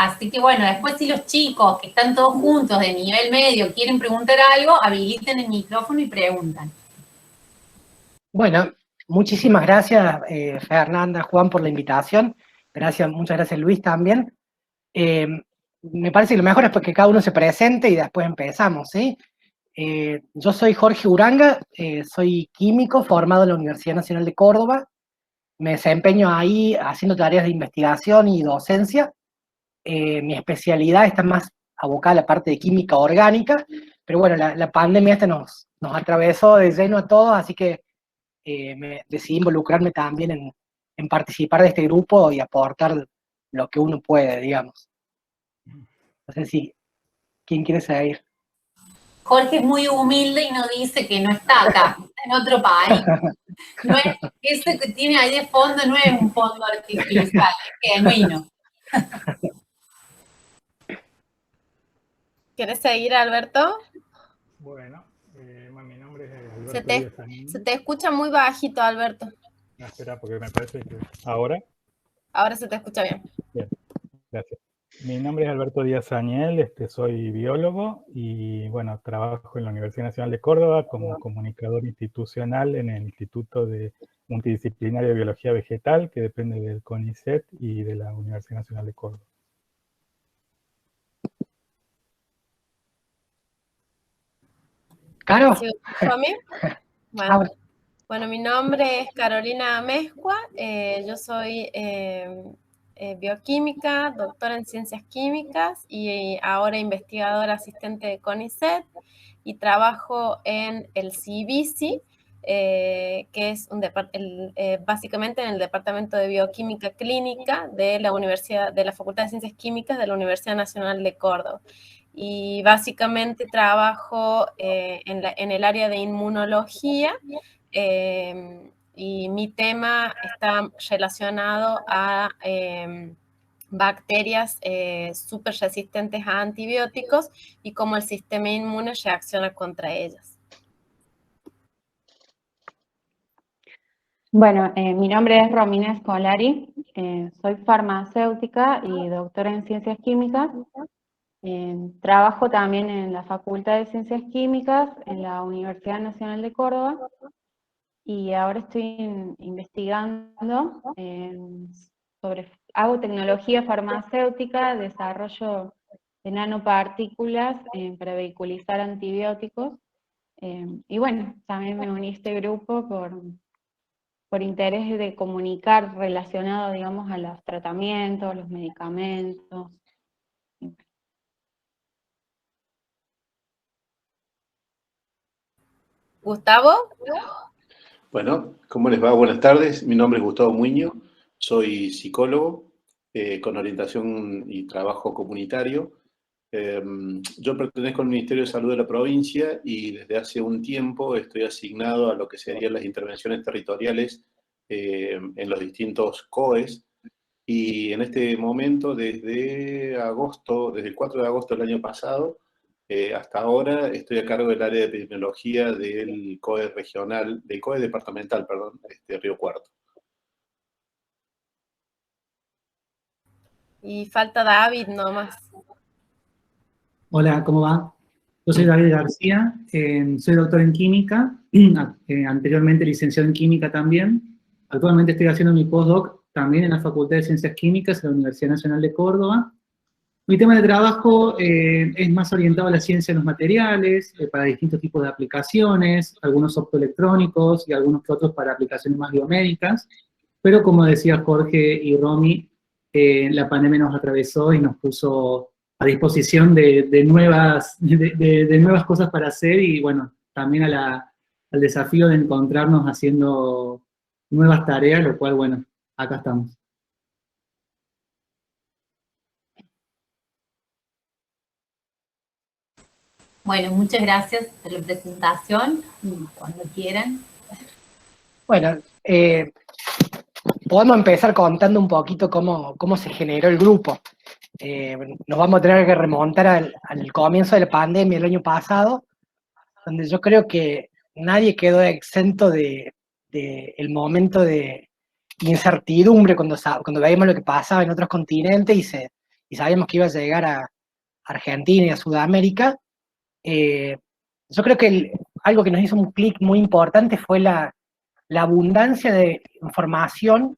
Así que bueno, después si los chicos que están todos juntos de nivel medio quieren preguntar algo, habiliten el micrófono y preguntan. Bueno, muchísimas gracias, Fernanda, Juan, por la invitación. Muchas gracias, Luis, también. Me parece que lo mejor es que cada uno se presente y después empezamos, ¿sí? Yo soy Jorge Uranga, soy químico formado en la Universidad Nacional de Córdoba. Me desempeño ahí haciendo tareas de investigación y docencia. Mi especialidad está más abocada a la parte de química orgánica, pero bueno, la pandemia nos atravesó de lleno a todos, así que decidí involucrarme también en participar de este grupo y aportar lo que uno puede, digamos. No sé si, ¿quién quiere seguir? Jorge es muy humilde y no dice que no está acá, está en otro país. No es, ese que tiene ahí de fondo no es un fondo artificial, es genuino. ¿Quieres seguir, Alberto? Bueno, mi nombre es Alberto Díaz Anín. Se te escucha muy bajito, Alberto. Espera, porque me parece que... ¿Ahora? Ahora se te escucha bien. Bien, gracias. Mi nombre es Alberto Díaz Añel, soy biólogo y bueno, trabajo en la Universidad Nacional de Córdoba como comunicador institucional en el Instituto de Multidisciplinario de Biología Vegetal, que depende del CONICET y de la Universidad Nacional de Córdoba. ¿Caro? ¿Sí, bueno, mi nombre es Carolina Amezcua, yo soy bioquímica, doctora en ciencias químicas y ahora investigadora asistente de CONICET y trabajo en el CIBICI, que es básicamente en el Departamento de Bioquímica Clínica de la Facultad de Ciencias Químicas de la Universidad Nacional de Córdoba. Y básicamente trabajo en el área de inmunología, y mi tema está relacionado a bacterias súper resistentes a antibióticos y cómo el sistema inmune reacciona contra ellas. Bueno, mi nombre es Romina Scolari, soy farmacéutica y doctora en ciencias químicas. Trabajo también en la Facultad de Ciencias Químicas en la Universidad Nacional de Córdoba y ahora estoy investigando hago tecnología farmacéutica, desarrollo de nanopartículas para vehiculizar antibióticos. Y bueno, también me uní a este grupo por interés de comunicar relacionado, digamos, a los tratamientos, los medicamentos. ¿Gustavo? Bueno, ¿cómo les va? Buenas tardes. Mi nombre es Gustavo Muñoz, soy psicólogo con orientación y trabajo comunitario. Yo pertenezco al Ministerio de Salud de la provincia y desde hace un tiempo estoy asignado a lo que serían las intervenciones territoriales en los distintos COEs. Y en este momento, desde el 4 de agosto del año pasado, hasta ahora estoy a cargo del área de epidemiología del COE regional, del COE departamental, perdón, Río Cuarto. Y falta David nomás. Hola, ¿cómo va? Yo soy David García, soy doctor en química, anteriormente licenciado en química también. Actualmente estoy haciendo mi postdoc también en la Facultad de Ciencias Químicas de la Universidad Nacional de Córdoba. Mi tema de trabajo es más orientado a la ciencia de los materiales, para distintos tipos de aplicaciones, algunos optoelectrónicos y algunos que otros para aplicaciones más biomédicas. Pero como decía Jorge y Romy, la pandemia nos atravesó y nos puso a disposición de nuevas cosas para hacer y bueno, también al desafío de encontrarnos haciendo nuevas tareas, lo cual, bueno, acá estamos. Bueno, muchas gracias por la presentación. Cuando quieran. Bueno, podemos empezar contando un poquito cómo se generó el grupo. Nos vamos a tener que remontar al comienzo de la pandemia el año pasado, donde yo creo que nadie quedó exento del momento de incertidumbre cuando veíamos lo que pasaba en otros continentes y y sabíamos que iba a llegar a Argentina y a Sudamérica. Yo creo que algo que nos hizo un clic muy importante fue la abundancia de información,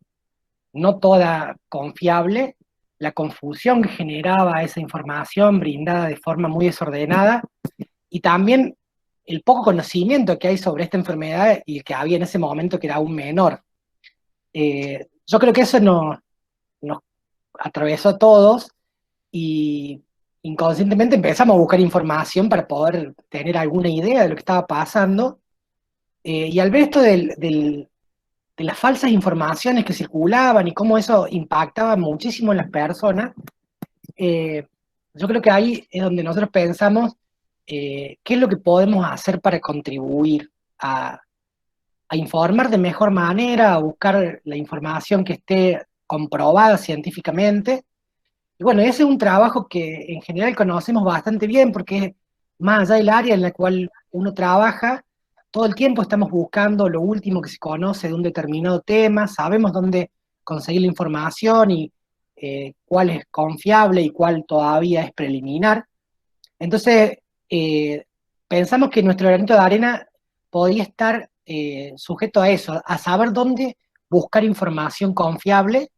no toda confiable, la confusión que generaba esa información brindada de forma muy desordenada, y también el poco conocimiento que hay sobre esta enfermedad y que había en ese momento, que era aún menor. Yo creo que eso nos atravesó a todos, y inconscientemente empezamos a buscar información para poder tener alguna idea de lo que estaba pasando. Y al ver esto de las falsas informaciones que circulaban y cómo eso impactaba muchísimo en las personas, yo creo que ahí es donde nosotros pensamos qué es lo que podemos hacer para contribuir a informar de mejor manera, a buscar la información que esté comprobada científicamente. Y bueno, ese es un trabajo que en general conocemos bastante bien, porque más allá del área en la cual uno trabaja, todo el tiempo estamos buscando lo último que se conoce de un determinado tema, sabemos dónde conseguir la información y cuál es confiable y cuál todavía es preliminar. Entonces, pensamos que nuestro granito de arena podía estar sujeto a eso, a saber dónde buscar información confiable,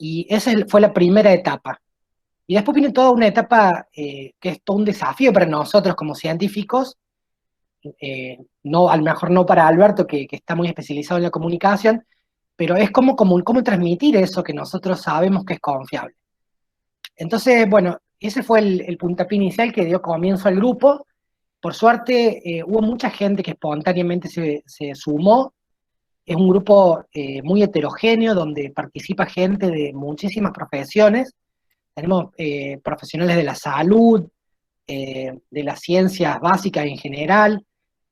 y esa fue la primera etapa. Y después viene toda una etapa que es todo un desafío para nosotros como científicos, no, a lo mejor no para Alberto, que está muy especializado en la comunicación, pero es cómo transmitir eso que nosotros sabemos que es confiable. Entonces, bueno, ese fue el puntapié inicial que dio comienzo al grupo. Por suerte, hubo mucha gente que espontáneamente se sumó. Es un grupo muy heterogéneo, donde participa gente de muchísimas profesiones. Tenemos profesionales de la salud, de las ciencias básicas en general,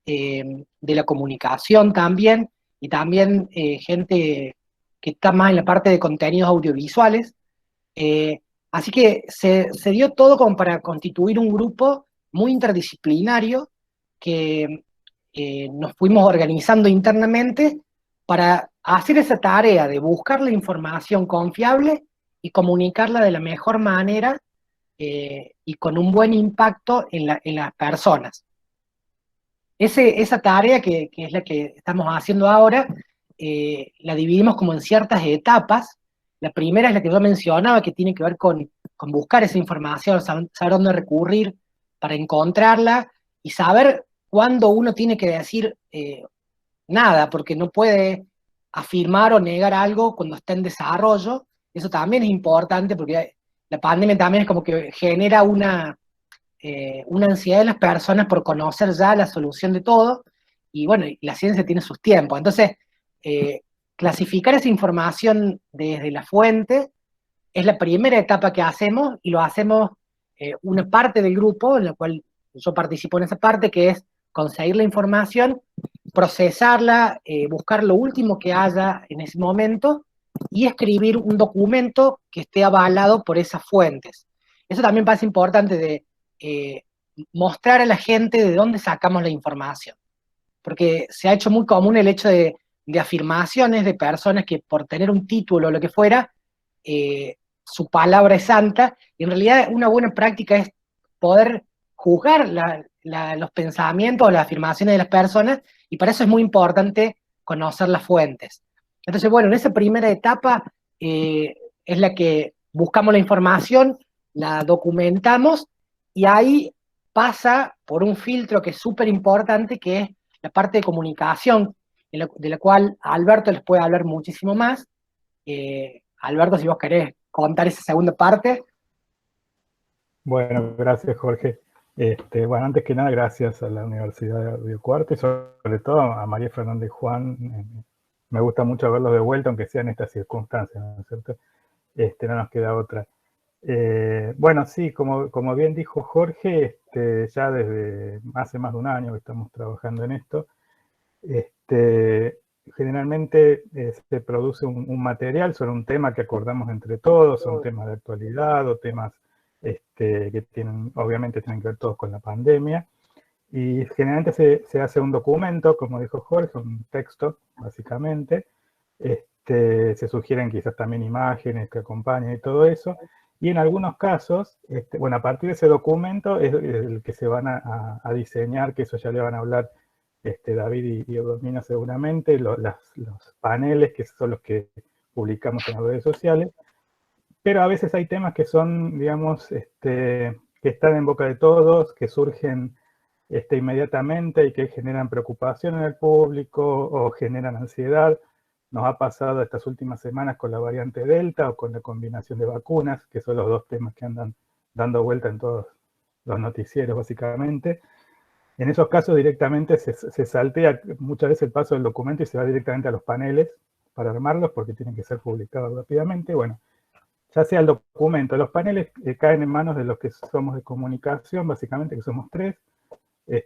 de la comunicación también, y también gente que está más en la parte de contenidos audiovisuales. Así que se dio todo como para constituir un grupo muy interdisciplinario que nos fuimos organizando internamente para hacer esa tarea de buscar la información confiable y comunicarla de la mejor manera y con un buen impacto en las personas. Esa tarea, que es la que estamos haciendo ahora, la dividimos como en ciertas etapas. La primera es la que yo mencionaba, que tiene que ver con buscar esa información, saber dónde recurrir para encontrarla, y saber cuándo uno tiene que decir nada, porque no puede afirmar o negar algo cuando está en desarrollo. Eso también es importante, porque la pandemia también es como que genera una ansiedad de las personas por conocer ya la solución de todo, y bueno, la ciencia tiene sus tiempos. Entonces, clasificar esa información desde la fuente es la primera etapa que hacemos, y lo hacemos una parte del grupo, en la cual yo participo en esa parte, que es conseguir la información, procesarla, buscar lo último que haya en ese momento, y escribir un documento que esté avalado por esas fuentes. Eso también parece importante, de mostrar a la gente de dónde sacamos la información, porque se ha hecho muy común el hecho de afirmaciones de personas que por tener un título o lo que fuera, su palabra es santa, y en realidad una buena práctica es poder juzgar los pensamientos o las afirmaciones de las personas, y para eso es muy importante conocer las fuentes. Entonces, bueno, en esa primera etapa es la que buscamos la información, la documentamos, y ahí pasa por un filtro que es súper importante, que es la parte de comunicación, de la cual Alberto les puede hablar muchísimo más. Alberto, si vos querés contar esa segunda parte. Bueno, gracias, Jorge. Bueno, antes que nada, gracias a la Universidad de Río Cuarto y sobre todo a María Fernanda y Juan. Me gusta mucho verlos de vuelta, aunque sea en estas circunstancias, ¿no es cierto? No nos queda otra. Bueno, sí, como bien dijo Jorge, ya desde hace más de un año que estamos trabajando en esto. Generalmente se produce un material sobre un tema que acordamos entre todos, son temas de actualidad o temas que obviamente tienen que ver todos con la pandemia, y generalmente se hace un documento, como dijo Jorge, un texto, básicamente. Se sugieren quizás también imágenes que acompañen y todo eso, Y en algunos casos, bueno, a partir de ese documento es el que se van a diseñar, que eso ya le van a hablar David y Eudormina seguramente, los paneles que son los que publicamos en las redes sociales. Pero a veces hay temas que son, digamos, que están en boca de todos, que surgen inmediatamente y que generan preocupación en el público o generan ansiedad. Nos ha pasado estas últimas semanas con la variante Delta o con la combinación de vacunas, que son los dos temas que andan dando vuelta en todos los noticieros básicamente. En esos casos directamente se saltea muchas veces el paso del documento y se va directamente a los paneles para armarlos porque tienen que ser publicados rápidamente. Bueno, ya sea el documento, los paneles caen en manos de los que somos de comunicación, básicamente, que somos tres,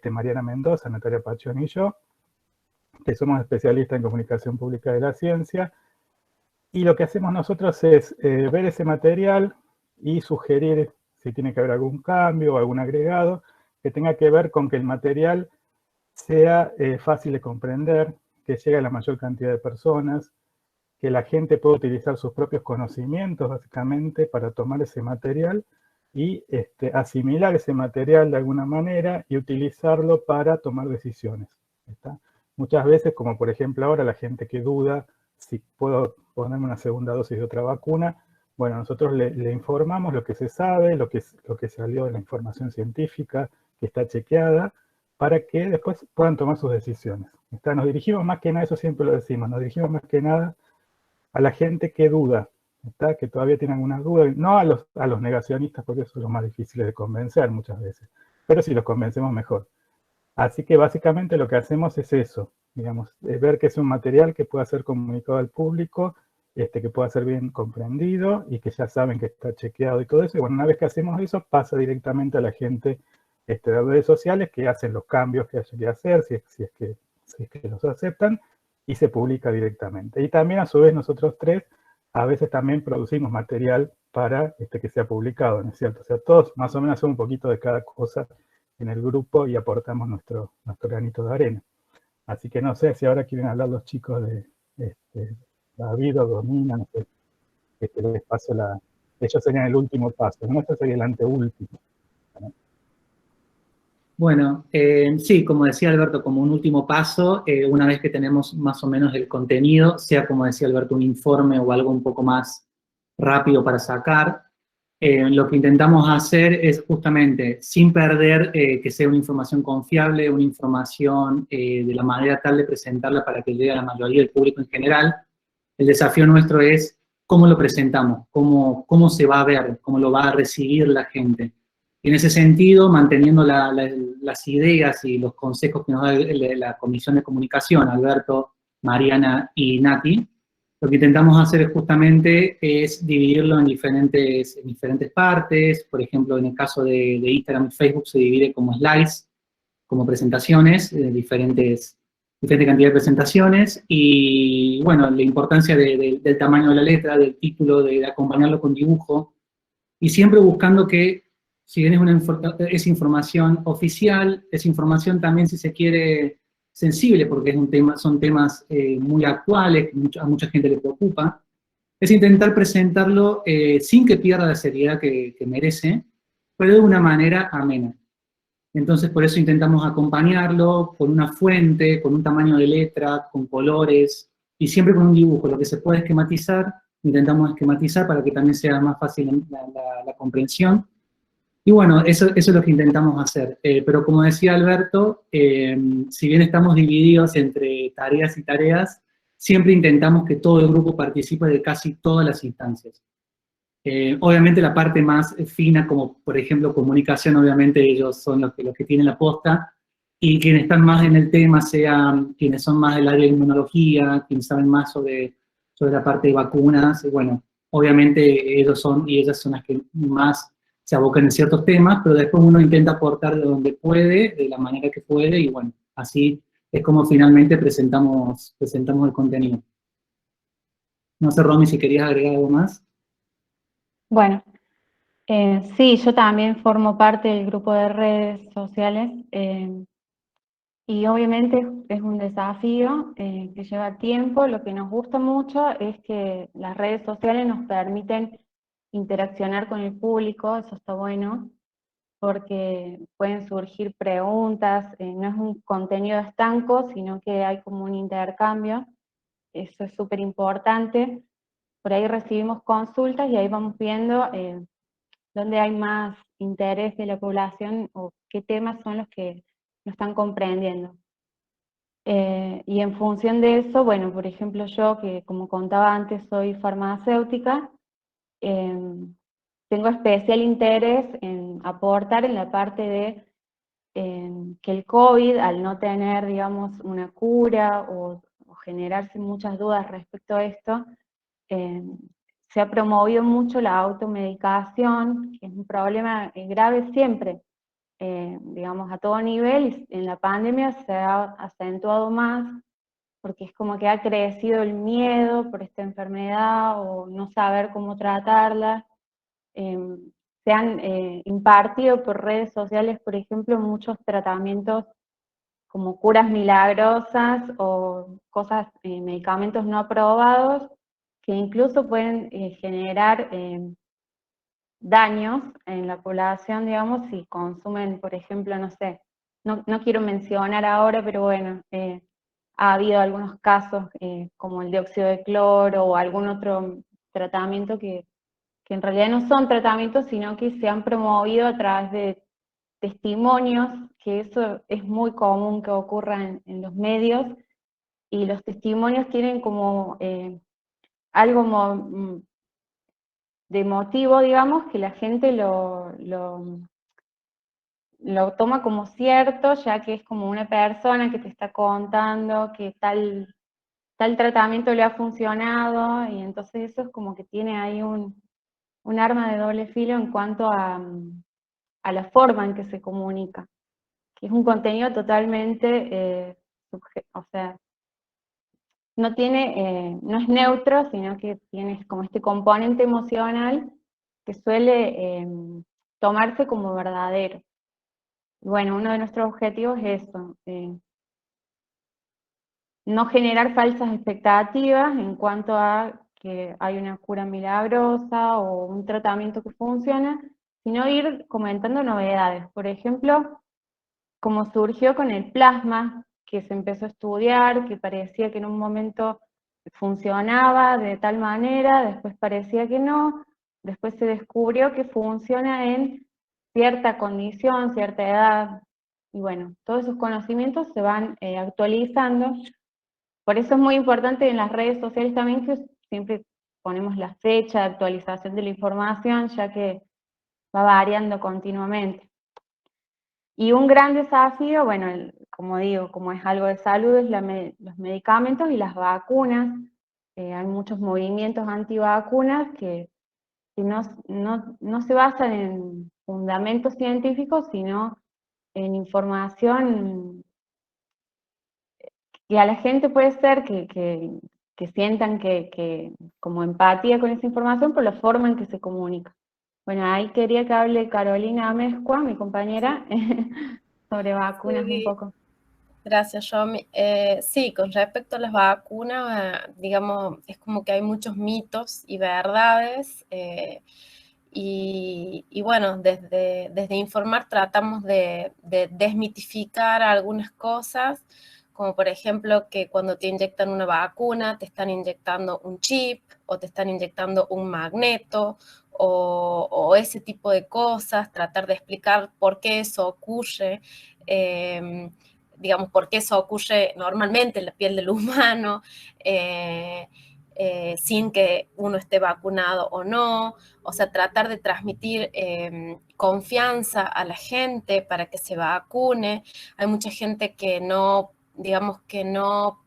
Mariana Mendoza, Natalia Pachón y yo, que somos especialistas en comunicación pública de la ciencia, y lo que hacemos nosotros es ver ese material y sugerir si tiene que haber algún cambio o algún agregado que tenga que ver con que el material sea fácil de comprender, que llegue a la mayor cantidad de personas, que la gente pueda utilizar sus propios conocimientos, básicamente, para tomar ese material y asimilar ese material de alguna manera y utilizarlo para tomar decisiones. ¿Está? Muchas veces, como por ejemplo ahora, la gente que duda si puedo ponerme una segunda dosis de otra vacuna, bueno, nosotros le informamos lo que se sabe, lo que salió de la información científica, que está chequeada, para que después puedan tomar sus decisiones. ¿Está? Nos dirigimos más que nada, eso siempre lo decimos, nos dirigimos más que nada a la gente que duda, ¿está? Que todavía tiene algunas dudas, no a los negacionistas, porque eso es lo más difícil de convencer muchas veces, pero si los convencemos mejor. Así que básicamente lo que hacemos es eso, digamos, es ver que es un material que pueda ser comunicado al público, que pueda ser bien comprendido y que ya saben que está chequeado y todo eso. Y bueno, una vez que hacemos eso, pasa directamente a la gente de redes sociales que hacen los cambios que haya que hacer, si es que los aceptan, y se publica directamente. Y también a su vez nosotros tres a veces también producimos material para que sea publicado, ¿no es cierto? O sea, todos más o menos hacemos un poquito de cada cosa en el grupo y aportamos nuestro granito de arena. Así que no sé si ahora quieren hablar los chicos de David o Domina, no sé, les paso ellos serían el último paso, ¿no? Este sería el anteúltimo. Bueno, sí, como decía Alberto, como un último paso, una vez que tenemos más o menos el contenido, sea como decía Alberto, un informe o algo un poco más rápido para sacar, lo que intentamos hacer es justamente, sin perder que sea una información confiable, una información de la manera tal de presentarla para que llegue a la mayoría del público en general, el desafío nuestro es cómo lo presentamos, cómo se va a ver, cómo lo va a recibir la gente. Y en ese sentido, manteniendo las ideas y los consejos que nos da la Comisión de Comunicación, Alberto, Mariana y Nati, lo que intentamos hacer justamente es dividirlo en diferentes partes. Por ejemplo, en el caso de Instagram y Facebook se divide como slides, como presentaciones, diferente cantidad de presentaciones, y bueno, la importancia del tamaño de la letra, del título, de acompañarlo con dibujo, y siempre buscando que, si bien es información oficial, es información también, si se quiere, sensible, porque son temas muy actuales, que a mucha gente le preocupa, es intentar presentarlo sin que pierda la seriedad que merece, pero de una manera amena. Entonces, por eso intentamos acompañarlo con una fuente, con un tamaño de letra, con colores, y siempre con un dibujo. Lo que se puede esquematizar, intentamos esquematizar para que también sea más fácil la comprensión. Y bueno, eso es lo que intentamos hacer. Pero como decía Alberto, si bien estamos divididos entre tareas y tareas, siempre intentamos que todo el grupo participe de casi todas las instancias. Obviamente la parte más fina, como por ejemplo comunicación, obviamente ellos son los que tienen la posta, y quienes están más en el tema, sean quienes son más del área de inmunología, quienes saben más sobre la parte de vacunas, bueno, obviamente ellos son y ellas son las que más se abocan en ciertos temas, pero después uno intenta aportar de donde puede, de la manera que puede, y bueno, así es como finalmente presentamos el contenido. No sé, Romy, si querías agregar algo más. Bueno, sí, yo también formo parte del grupo de redes sociales, y obviamente es un desafío que lleva tiempo. Lo que nos gusta mucho es que las redes sociales nos permiten interaccionar con el público, eso está bueno, porque pueden surgir preguntas, no es un contenido estanco, sino que hay como un intercambio, eso es súper importante. Por ahí recibimos consultas y ahí vamos viendo dónde hay más interés de la población o qué temas son los que no están comprendiendo. Y en función de eso, bueno, por ejemplo yo, que como contaba antes, soy farmacéutica, tengo especial interés en aportar en la parte de que el COVID, al no tener, digamos, una cura o generarse muchas dudas respecto a esto, se ha promovido mucho la automedicación, que es un problema grave siempre, digamos, a todo nivel, y en la pandemia se ha acentuado más, porque es como que ha crecido el miedo por esta enfermedad o no saber cómo tratarla. Se han impartido por redes sociales, por ejemplo, muchos tratamientos como curas milagrosas o cosas, medicamentos no aprobados, que incluso pueden generar daños en la población, digamos, si consumen, por ejemplo, no sé, no quiero mencionar ahora, pero bueno, ha habido algunos casos como el dióxido de cloro o algún otro tratamiento que en realidad no son tratamientos, sino que se han promovido a través de testimonios, que eso es muy común que ocurra en los medios, y los testimonios tienen como algo de motivo, digamos, que la gente lo toma como cierto, ya que es como una persona que te está contando que tal tratamiento le ha funcionado, y entonces eso es como que tiene ahí un arma de doble filo en cuanto a la forma en que se comunica, que es un contenido totalmente, o sea, no es neutro, sino que tiene como este componente emocional que suele tomarse como verdadero. Bueno, uno de nuestros objetivos es eso, no generar falsas expectativas en cuanto a que hay una cura milagrosa o un tratamiento que funciona, sino ir comentando novedades. Por ejemplo, como surgió con el plasma, que se empezó a estudiar, que parecía que en un momento funcionaba de tal manera, después parecía que no, después se descubrió que funciona en cierta condición, cierta edad, y bueno, todos esos conocimientos se van actualizando. Por eso es muy importante en las redes sociales también que siempre ponemos la fecha de actualización de la información, ya que va variando continuamente. Y un gran desafío, bueno, como digo, como es algo de salud, es los medicamentos y las vacunas. Hay muchos movimientos antivacunas que no se basan en fundamentos científicos, sino en información que a la gente puede ser que sientan como empatía con esa información por la forma en que se comunica. Bueno, ahí quería que hable Carolina Amezcua, mi compañera, sobre vacunas un Sí. poco. Gracias, Yomi. Sí, con respecto a las vacunas, digamos, es como que hay muchos mitos y verdades, y bueno, desde Informar tratamos de desmitificar algunas cosas, como por ejemplo que cuando te inyectan una vacuna, te están inyectando un chip o te están inyectando un magneto o ese tipo de cosas, tratar de explicar por qué eso ocurre. Digamos, por qué eso ocurre normalmente en la piel del humano, sin que uno esté vacunado o no, o sea, tratar de transmitir confianza a la gente para que se vacune. Hay mucha gente que no, digamos, que no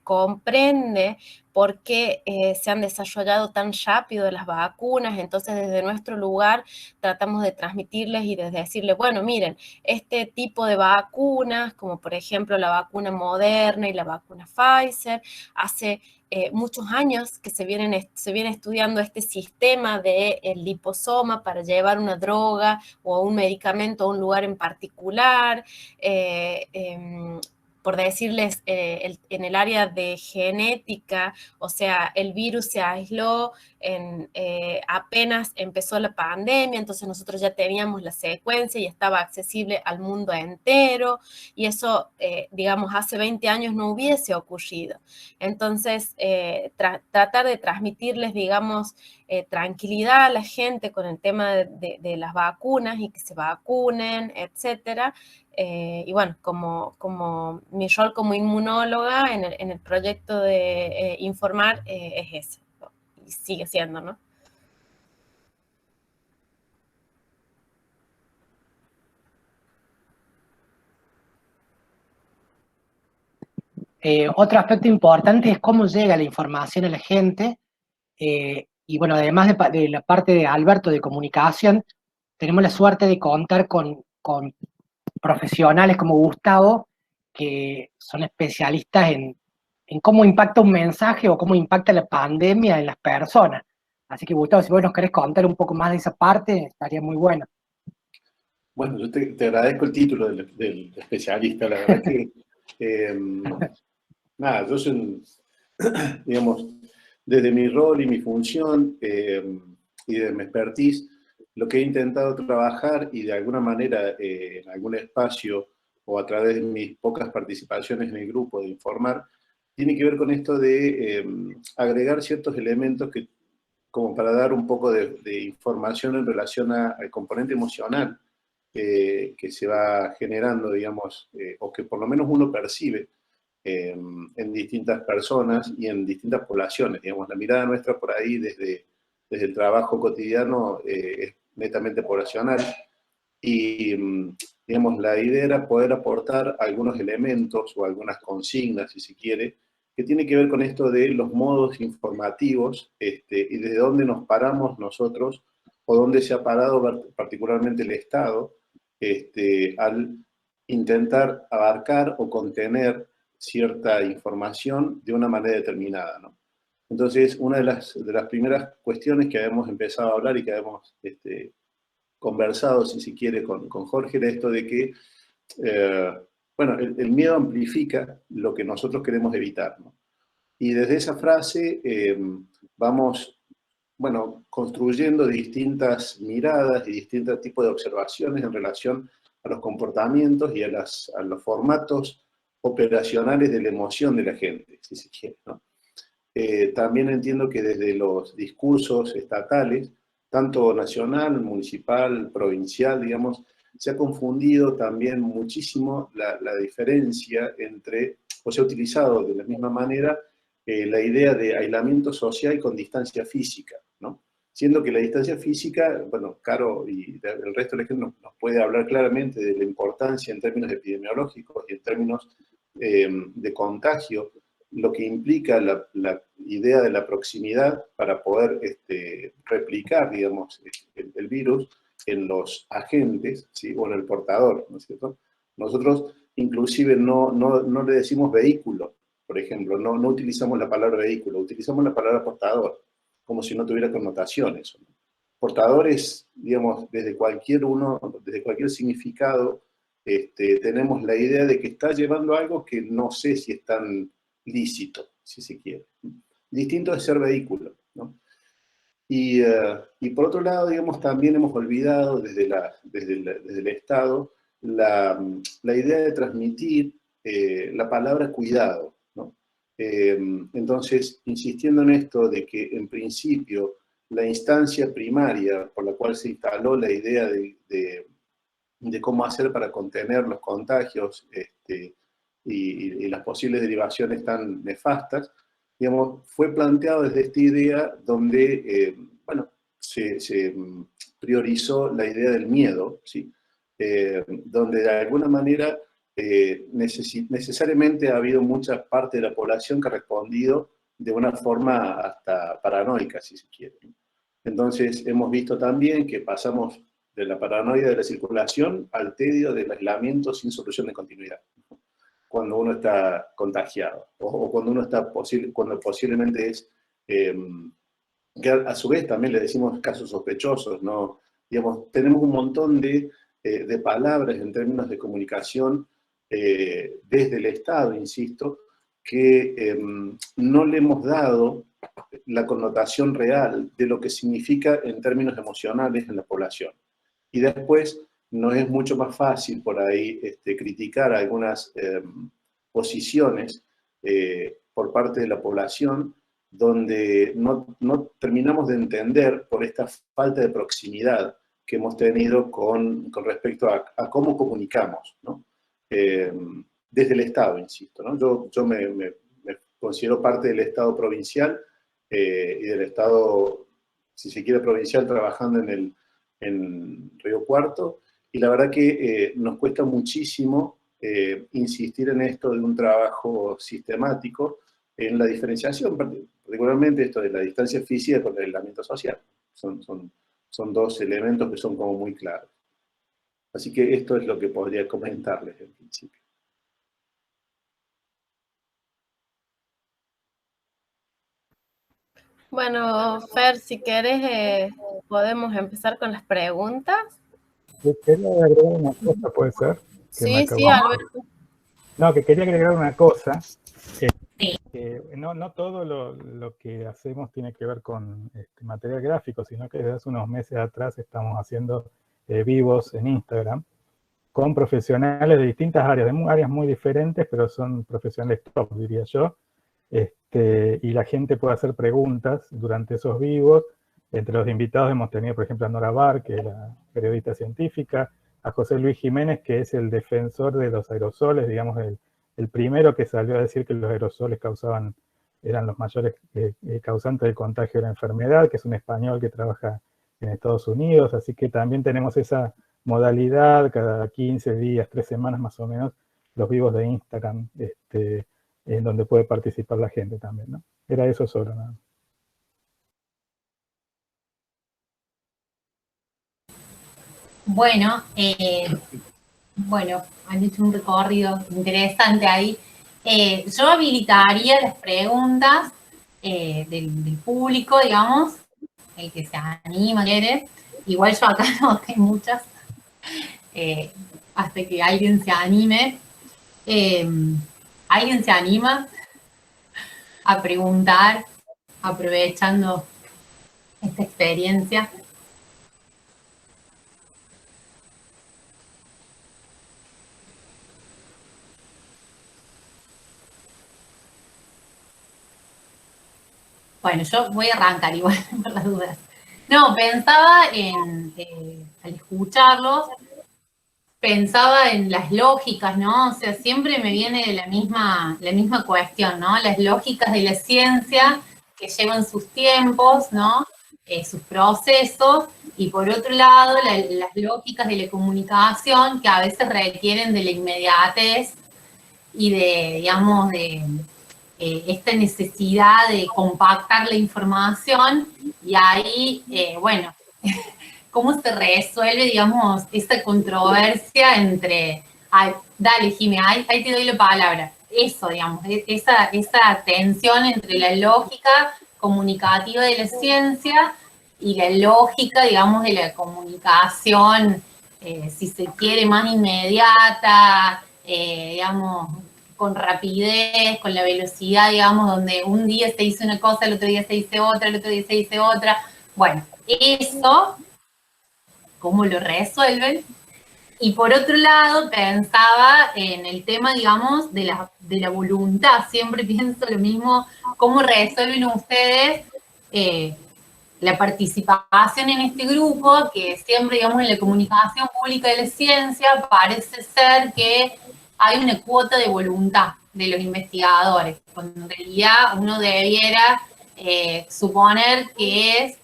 comprende por qué se han desarrollado tan rápido las vacunas, entonces desde nuestro lugar tratamos de transmitirles y de decirles, bueno, miren, este tipo de vacunas, como por ejemplo la vacuna Moderna y la vacuna Pfizer, hace muchos años que se viene estudiando este sistema del liposoma para llevar una droga o un medicamento a un lugar en particular. Por decirles, en el área de genética, o sea, el virus se aisló apenas empezó la pandemia, entonces nosotros ya teníamos la secuencia y estaba accesible al mundo entero, y eso, digamos, hace 20 años no hubiese ocurrido. Entonces, tratar de transmitirles, digamos, tranquilidad a la gente con el tema de las vacunas y que se vacunen, etcétera. Y bueno, como mi rol como inmunóloga en el proyecto de informar es ese, y sigue siendo, ¿no? Otro aspecto importante es cómo llega la información a la gente. Y bueno, además de la parte de Alberto de comunicación, tenemos la suerte de contar con profesionales como Gustavo, que son especialistas en cómo impacta un mensaje o cómo impacta la pandemia en las personas. Así que Gustavo, si vos nos querés contar un poco más de esa parte, estaría muy bueno. Bueno, yo te agradezco el título del especialista, la verdad que, nada, yo soy, digamos, desde mi rol y mi función y de mi expertise, lo que he intentado trabajar y de alguna manera en algún espacio o a través de mis pocas participaciones en el grupo de informar, tiene que ver con esto de agregar ciertos elementos que, como para dar un poco de información en relación al componente emocional que se va generando, digamos, o que por lo menos uno percibe en distintas personas y en distintas poblaciones. Digamos, la mirada nuestra por ahí desde el trabajo cotidiano es netamente poblacional y, digamos, la idea era poder aportar algunos elementos o algunas consignas, si se quiere, que tiene que ver con esto de los modos informativos y desde dónde nos paramos nosotros o dónde se ha parado particularmente el Estado al intentar abarcar o contener cierta información de una manera determinada, ¿no? Entonces, una de las primeras cuestiones que habíamos empezado a hablar y que habíamos conversado, si se quiere, con Jorge, era esto de que, bueno, el miedo amplifica lo que nosotros queremos evitar, ¿no? Y desde esa frase vamos, bueno, construyendo distintas miradas y distintos tipos de observaciones en relación a los comportamientos y a los formatos operacionales de la emoción de la gente, si se quiere, ¿no? También entiendo que desde los discursos estatales, tanto nacional, municipal, provincial, digamos, se ha confundido también muchísimo la diferencia entre, o se ha utilizado de la misma manera, la idea de aislamiento social con distancia física, ¿no? Siendo que la distancia física, bueno, Caro y el resto de la gente nos puede hablar claramente de la importancia en términos epidemiológicos y en términos de contagio, lo que implica la idea de la proximidad para poder replicar, digamos, el virus en los agentes, ¿sí? O en el portador, ¿no es cierto? Nosotros inclusive no le decimos vehículo, por ejemplo, no utilizamos la palabra vehículo, utilizamos la palabra portador, como si no tuviera connotaciones. Portador es, digamos, desde cualquier significado, tenemos la idea de que está llevando algo que no sé si es tan lícito, si se quiere. Distinto de ser vehículo, ¿no? Y por otro lado, digamos, también hemos olvidado desde el Estado la idea de transmitir la palabra cuidado, ¿no? Entonces, insistiendo en esto de que en principio la instancia primaria por la cual se instaló la idea de cómo hacer para contener los contagios y las posibles derivaciones tan nefastas, digamos, fue planteado desde esta idea donde, bueno, se priorizó la idea del miedo, ¿sí? Donde de alguna manera necesariamente ha habido mucha parte de la población que ha respondido de una forma hasta paranoica, si se quiere. Entonces, hemos visto también que pasamos de la paranoia de la circulación al tedio del aislamiento sin solución de continuidad, cuando uno está contagiado, o cuando uno está cuando posiblemente es, que a su vez también le decimos casos sospechosos, ¿no? Digamos, tenemos un montón de palabras en términos de comunicación desde el Estado, insisto, que no le hemos dado la connotación real de lo que significa en términos emocionales en la población. Y después nos es mucho más fácil por ahí criticar algunas posiciones por parte de la población donde no terminamos de entender por esta falta de proximidad que hemos tenido con respecto a cómo comunicamos, ¿no? Desde el Estado, insisto, ¿no? Yo me considero parte del Estado provincial y del Estado, si se quiere, provincial, trabajando en Río Cuarto, y la verdad que nos cuesta muchísimo insistir en esto de un trabajo sistemático en la diferenciación, particularmente esto de la distancia física con el aislamiento social. Son dos elementos que son como muy claros. Así que esto es lo que podría comentarles en principio. Bueno, Fer, si querés, podemos empezar con las preguntas. Quería agregar una cosa, ¿puede ser? Sí, sí, Alberto. No, que quería agregar una cosa. Sí. Que no todo lo que hacemos tiene que ver con material gráfico, sino que desde hace unos meses atrás estamos haciendo vivos en Instagram con profesionales de distintas áreas, de áreas muy diferentes, pero son profesionales top, diría yo. Y la gente puede hacer preguntas durante esos vivos. Entre los invitados hemos tenido, por ejemplo, a Nora Bar, que es la periodista científica, a José Luis Jiménez, que es el defensor de los aerosoles, digamos, el primero que salió a decir que los aerosoles eran los mayores causantes del contagio de la enfermedad, que es un español que trabaja en Estados Unidos, así que también tenemos esa modalidad, cada 15 días, 3 semanas más o menos, los vivos de Instagram, en donde puede participar la gente también, ¿no? Era eso solo, ¿no? Bueno, han hecho un recorrido interesante ahí. Yo habilitaría las preguntas del público, digamos, el que se anima, quiere. Igual yo acá no tengo muchas, hasta que alguien se anime. ¿Alguien se anima a preguntar, aprovechando esta experiencia? Bueno, yo voy a arrancar igual por las dudas. No, pensaba al escucharlos, pensaba en las lógicas, ¿no? O sea, siempre me viene de la misma cuestión, ¿no? Las lógicas de la ciencia que llevan sus tiempos, ¿no? Sus procesos, y por otro lado, las lógicas de la comunicación que a veces requieren de la inmediatez y de, digamos, de esta necesidad de compactar la información, y ahí, bueno, cómo se resuelve, digamos, esta controversia entre, ay, dale, Jimé, ahí te doy la palabra, eso, digamos, esa tensión entre la lógica comunicativa de la ciencia y la lógica, digamos, de la comunicación, si se quiere, más inmediata, digamos, con rapidez, con la velocidad, digamos, donde un día se dice una cosa, el otro día se dice otra, el otro día se dice otra. Bueno, eso, ¿cómo lo resuelven? Y por otro lado, pensaba en el tema, digamos, de la voluntad. Siempre pienso lo mismo, ¿cómo resuelven ustedes la participación en este grupo? Que siempre, digamos, en la comunicación pública de la ciencia parece ser que hay una cuota de voluntad de los investigadores, cuando en realidad uno debiera suponer que es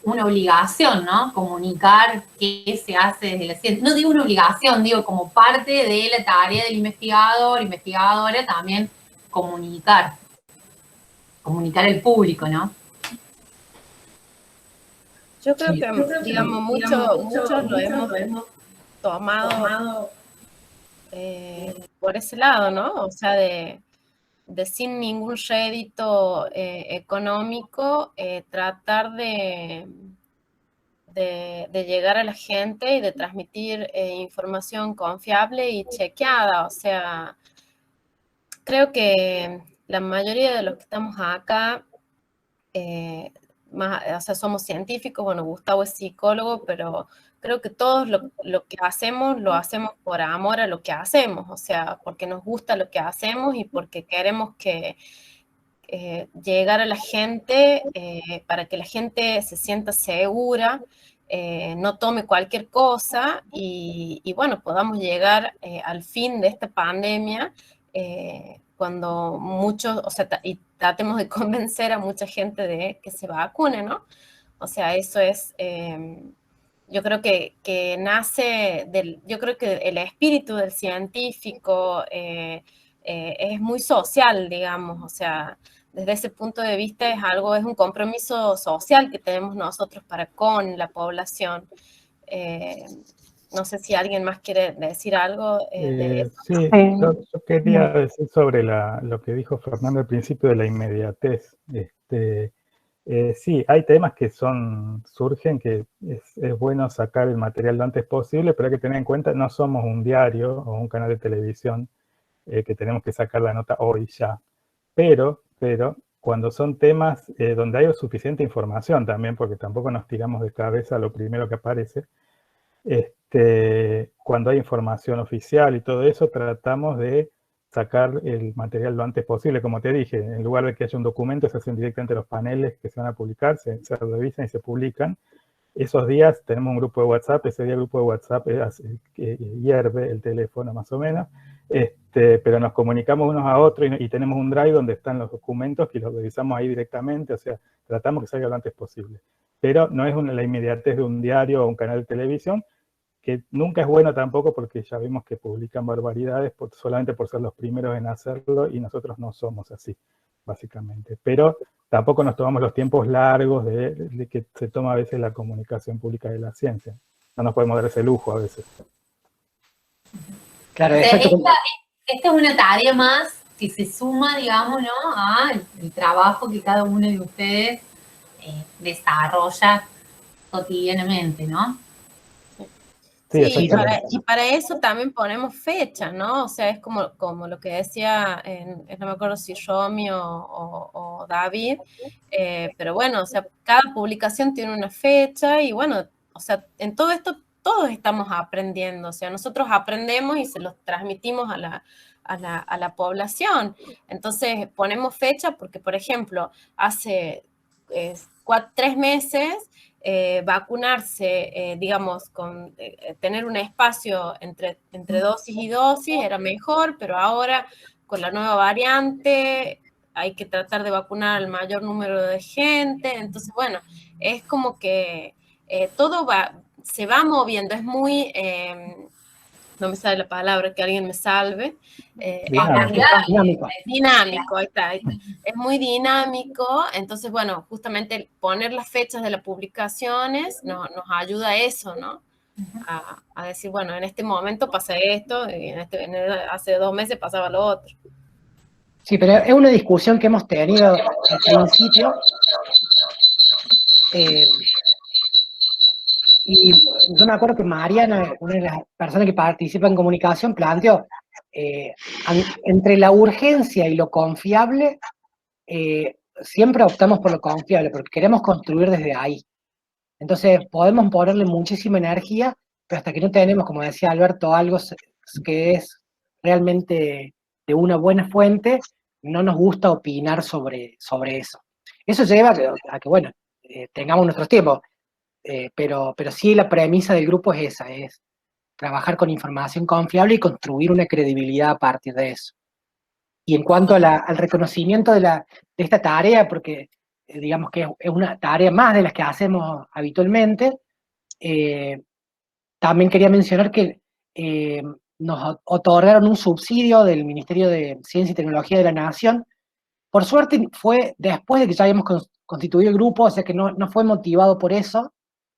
una obligación, ¿no? Comunicar qué se hace desde la ciencia. No digo una obligación, digo como parte de la tarea del investigador, investigadora, también comunicar al público, ¿no? Yo creo que, digamos, muchos lo hemos tomado por ese lado, ¿no? O sea, de sin ningún rédito económico, tratar de llegar a la gente y de transmitir información confiable y chequeada. O sea, creo que la mayoría de los que estamos acá, o sea, somos científicos, bueno, Gustavo es psicólogo, pero creo que todos lo que hacemos, lo hacemos por amor a lo que hacemos, o sea, porque nos gusta lo que hacemos y porque queremos que llegar a la gente, para que la gente se sienta segura, no tome cualquier cosa y bueno, podamos llegar al fin de esta pandemia cuando muchos, o sea, y tratemos de convencer a mucha gente de que se vacune, ¿no? O sea, eso es, yo creo que nace yo creo que el espíritu del científico es muy social, digamos, o sea, desde ese punto de vista es un compromiso social que tenemos nosotros para con la población. No sé si alguien más quiere decir algo de eso. Sí, yo quería decir sobre lo que dijo Fernando al principio de la inmediatez. Sí, hay temas que surgen que es bueno sacar el material lo antes posible, pero hay que tener en cuenta, no somos un diario o un canal de televisión que tenemos que sacar la nota hoy ya. Pero cuando son temas donde hay suficiente información también, porque tampoco nos tiramos de cabeza lo primero que aparece, cuando hay información oficial y todo eso, tratamos de sacar el material lo antes posible. Como te dije, en lugar de que haya un documento, se hacen directamente los paneles que se van a publicar, se revisan y se publican. Esos días tenemos un grupo de WhatsApp, ese día el grupo de WhatsApp hierve el teléfono más o menos, pero nos comunicamos unos a otros y tenemos un drive donde están los documentos que los revisamos ahí directamente, o sea, tratamos que salga lo antes posible. Pero no es la inmediatez de un diario o un canal de televisión, que nunca es bueno tampoco porque ya vimos que publican barbaridades solamente por ser los primeros en hacerlo y nosotros no somos así, básicamente. Pero tampoco nos tomamos los tiempos largos de que se toma a veces la comunicación pública de la ciencia. No nos podemos dar ese lujo a veces. Claro, esta es una tarea más que se suma, digamos, ¿no? al trabajo que cada uno de ustedes desarrolla cotidianamente, ¿no? Sí, y para eso también ponemos fecha, ¿no? O sea, es como lo que decía, no me acuerdo si Romy o David, pero bueno, o sea, cada publicación tiene una fecha y bueno, o sea, en todo esto todos estamos aprendiendo, o sea, nosotros aprendemos y se los transmitimos a la población. Entonces, ponemos fecha porque, por ejemplo, hace 3 meses, vacunarse, digamos, tener un espacio entre dosis y dosis era mejor, pero ahora con la nueva variante hay que tratar de vacunar al mayor número de gente. Entonces, bueno, es como que todo se va moviendo, es muy... no me sale la palabra, que alguien me salve. Dinámico, ahí está. Es muy dinámico, entonces, bueno, justamente poner las fechas de las publicaciones nos ayuda a eso, ¿no? A decir, bueno, en este momento pasa esto, y hace 2 meses pasaba lo otro. Sí, pero es una discusión que hemos tenido al principio. Y yo me acuerdo que Mariana, una de las personas que participa en comunicación, planteó, entre la urgencia y lo confiable, siempre optamos por lo confiable, porque queremos construir desde ahí. Entonces podemos ponerle muchísima energía, pero hasta que no tenemos, como decía Alberto, algo que es realmente de una buena fuente, no nos gusta opinar sobre eso. Eso lleva a que bueno, tengamos nuestros tiempos. Pero sí la premisa del grupo es esa, es trabajar con información confiable y construir una credibilidad a partir de eso. Y en cuanto al reconocimiento de esta tarea, porque digamos que es una tarea más de las que hacemos habitualmente, también quería mencionar que nos otorgaron un subsidio del Ministerio de Ciencia y Tecnología de la Nación. Por suerte fue después de que ya habíamos constituido el grupo, o sea que no fue motivado por eso,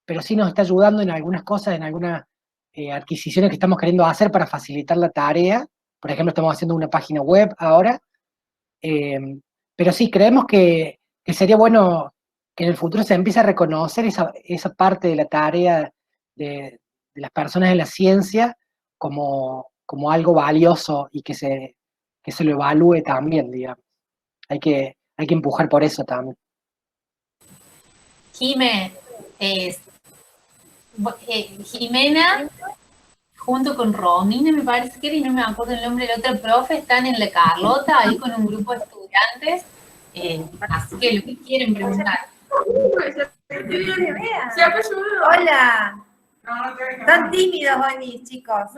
pero sí nos está ayudando en algunas cosas, en algunas adquisiciones que estamos queriendo hacer para facilitar la tarea. Por ejemplo, estamos haciendo una página web ahora. Pero sí, creemos que sería bueno que en el futuro se empiece a reconocer esa parte de la tarea de las personas en la ciencia como algo valioso y que que se lo evalúe también, digamos. Hay que empujar por eso también. Jimena, junto con Romina, me parece que era, y no me acuerdo el nombre del otro profe, están en La Carlota, ahí con un grupo de estudiantes, así que lo que quieren preguntar. Hola. Están tímidos hoy mis chicos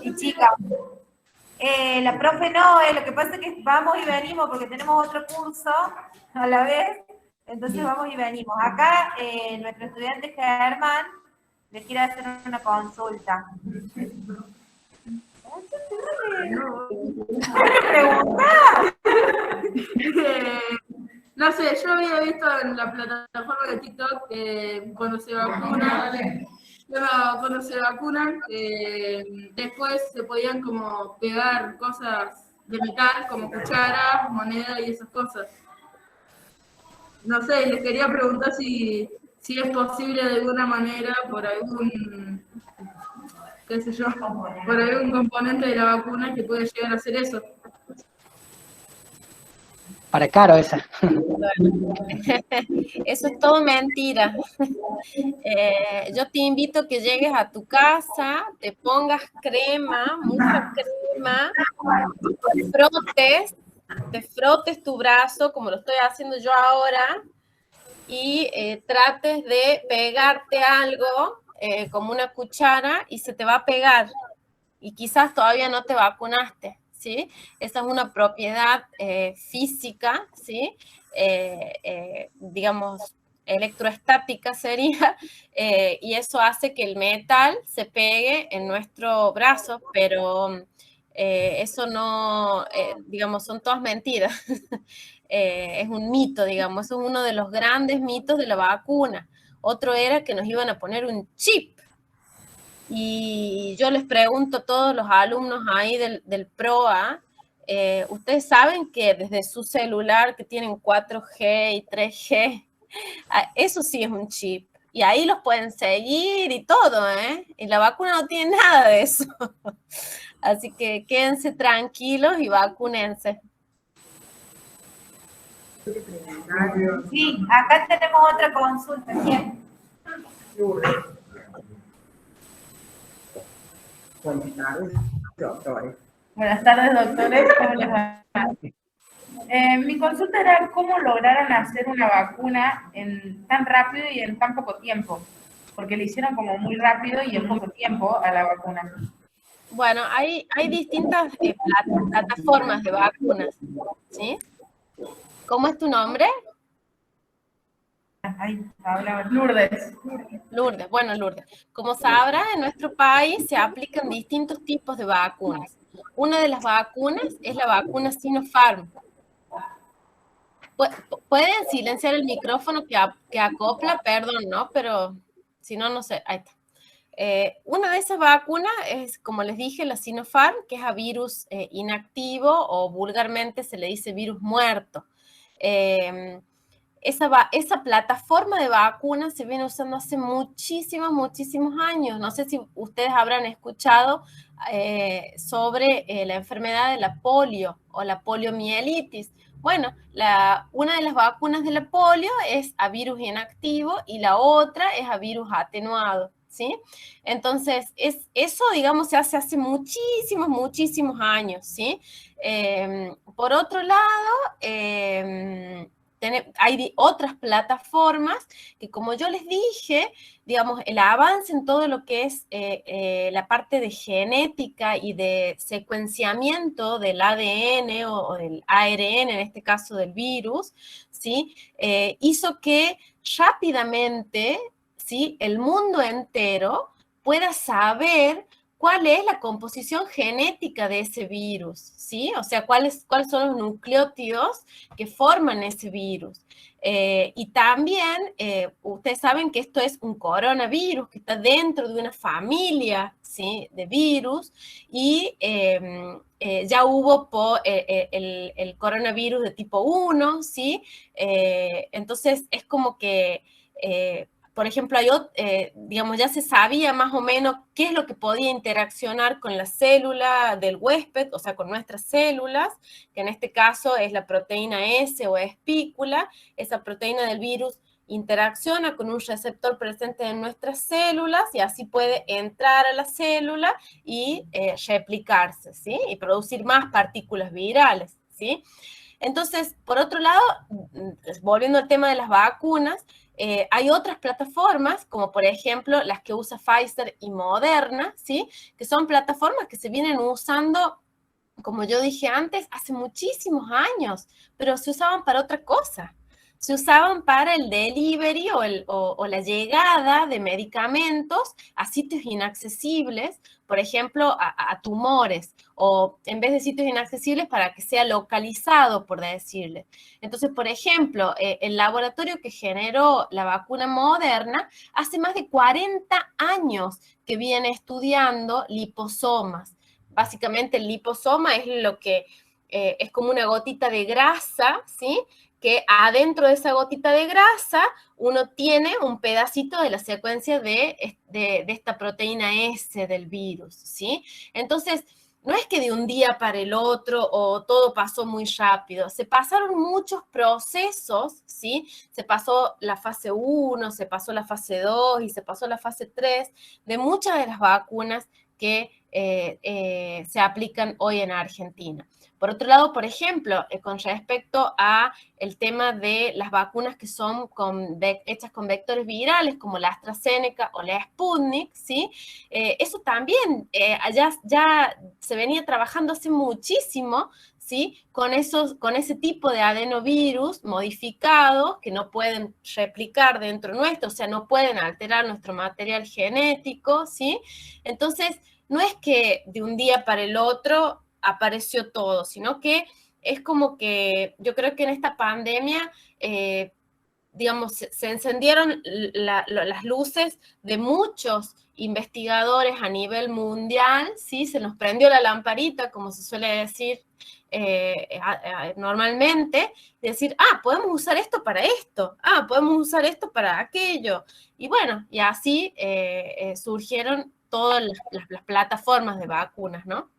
y chicas. La profe no, lo que pasa es que vamos y venimos porque tenemos otro curso a la vez, entonces vamos y venimos. Acá nuestro estudiante Germán le quiere hacer una consulta. No sé, yo había visto en la plataforma de TikTok cuando se vacunan, después se podían como pegar cosas de metal, como cucharas, monedas y esas cosas. No sé, les quería preguntar si es posible de alguna manera por algún, qué sé yo, por algún componente de la vacuna que puede llegar a hacer eso. Para caro esa. Eso es todo mentira. Yo te invito a que llegues a tu casa, te pongas crema, mucha crema, te frotes tu brazo, como lo estoy haciendo yo ahora, y trates de pegarte algo como una cuchara y se te va a pegar. Y quizás todavía no te vacunaste, ¿sí? Esa es una propiedad física, ¿sí? Digamos, electroestática sería, y eso hace que el metal se pegue en nuestro brazo, pero eso no, digamos, son todas mentiras. Es un mito, digamos, es uno de los grandes mitos de la vacuna. Otro era que nos iban a poner un chip. Y yo les pregunto a todos los alumnos ahí del PROA, ustedes saben que desde su celular que tienen 4G y 3G, eso sí es un chip. Y ahí los pueden seguir y todo, ¿eh? Y la vacuna no tiene nada de eso. Así que quédense tranquilos y vacúnense. Sí, acá tenemos otra consulta. ¿Quién? Buenas tardes, doctores. Buenas tardes, doctores. ¿Cómo les va? Mi consulta era cómo lograron hacer una vacuna tan rápido y en tan poco tiempo, porque le hicieron como muy rápido y en poco tiempo a la vacuna. Bueno, hay distintas plataformas de vacunas, ¿sí? ¿Cómo es tu nombre? Ahí, habla Lourdes. Lourdes, bueno, Lourdes. Como sabrá, en nuestro país se aplican distintos tipos de vacunas. Una de las vacunas es la vacuna Sinopharm. ¿Pueden silenciar el micrófono que acopla? Perdón, ¿no? Pero si no, no sé. Ahí está. Una de esas vacunas es, como les dije, la Sinopharm, que es a virus inactivo o vulgarmente se le dice virus muerto. Esa plataforma de vacunas se viene usando hace muchísimos años. No sé si ustedes habrán escuchado sobre la enfermedad de la polio o la poliomielitis. Bueno, una de las vacunas de la polio es a virus inactivo y la otra es a virus atenuado, ¿sí? Entonces, eso, digamos, se hace muchísimos años, ¿sí? Por otro lado, hay otras plataformas que, como yo les dije, digamos, el avance en todo lo que es la parte de genética y de secuenciamiento del ADN o del ARN, en este caso del virus, ¿sí? Hizo que rápidamente, ¿sí?, el mundo entero pueda saber cuál es la composición genética de ese virus, ¿sí? O sea, cuáles son los nucleótidos que forman ese virus. Y también, ustedes saben que esto es un coronavirus que está dentro de una familia, ¿sí?, de virus, y ya hubo el coronavirus de tipo 1, ¿sí? Entonces, es como que por ejemplo, digamos, ya se sabía más o menos qué es lo que podía interaccionar con la célula del huésped, o sea, con nuestras células, que en este caso es la proteína S o espícula. Esa proteína del virus interacciona con un receptor presente en nuestras células y así puede entrar a la célula y replicarse, ¿sí? Y producir más partículas virales, ¿sí? Entonces, por otro lado, volviendo al tema de las vacunas, hay otras plataformas, como por ejemplo las que usa Pfizer y Moderna, ¿sí? Que son plataformas que se vienen usando, como yo dije antes, hace muchísimos años, pero se usaban para otra cosa. Se usaban para el delivery o la llegada de medicamentos a sitios inaccesibles, por ejemplo, a tumores, o en vez de sitios inaccesibles para que sea localizado, por decirle. Entonces, por ejemplo, el laboratorio que generó la vacuna Moderna hace más de 40 años que viene estudiando liposomas. Básicamente el liposoma es lo que es como una gotita de grasa, ¿sí? Que adentro de esa gotita de grasa uno tiene un pedacito de la secuencia de esta proteína S del virus, ¿sí? Entonces, no es que de un día para el otro o todo pasó muy rápido, se pasaron muchos procesos, ¿sí? Se pasó la fase 1, se pasó la fase 2 y se pasó la fase 3 de muchas de las vacunas que se aplican hoy en Argentina. Por otro lado, por ejemplo, con respecto a el tema de las vacunas que son hechas con vectores virales, como la AstraZeneca o la Sputnik, ¿sí? Eso también ya se venía trabajando hace muchísimo, ¿sí? Con ese tipo de adenovirus modificados que no pueden replicar dentro nuestro, o sea, no pueden alterar nuestro material genético, ¿sí? Entonces, no es que de un día para el otro apareció todo, sino que es como que yo creo que en esta pandemia, digamos, se encendieron las luces de muchos investigadores a nivel mundial, ¿sí? Se nos prendió la lamparita, como se suele decir normalmente, decir, podemos usar esto para esto, podemos usar esto para aquello. Y bueno, y así surgieron todas las plataformas de vacunas, ¿no?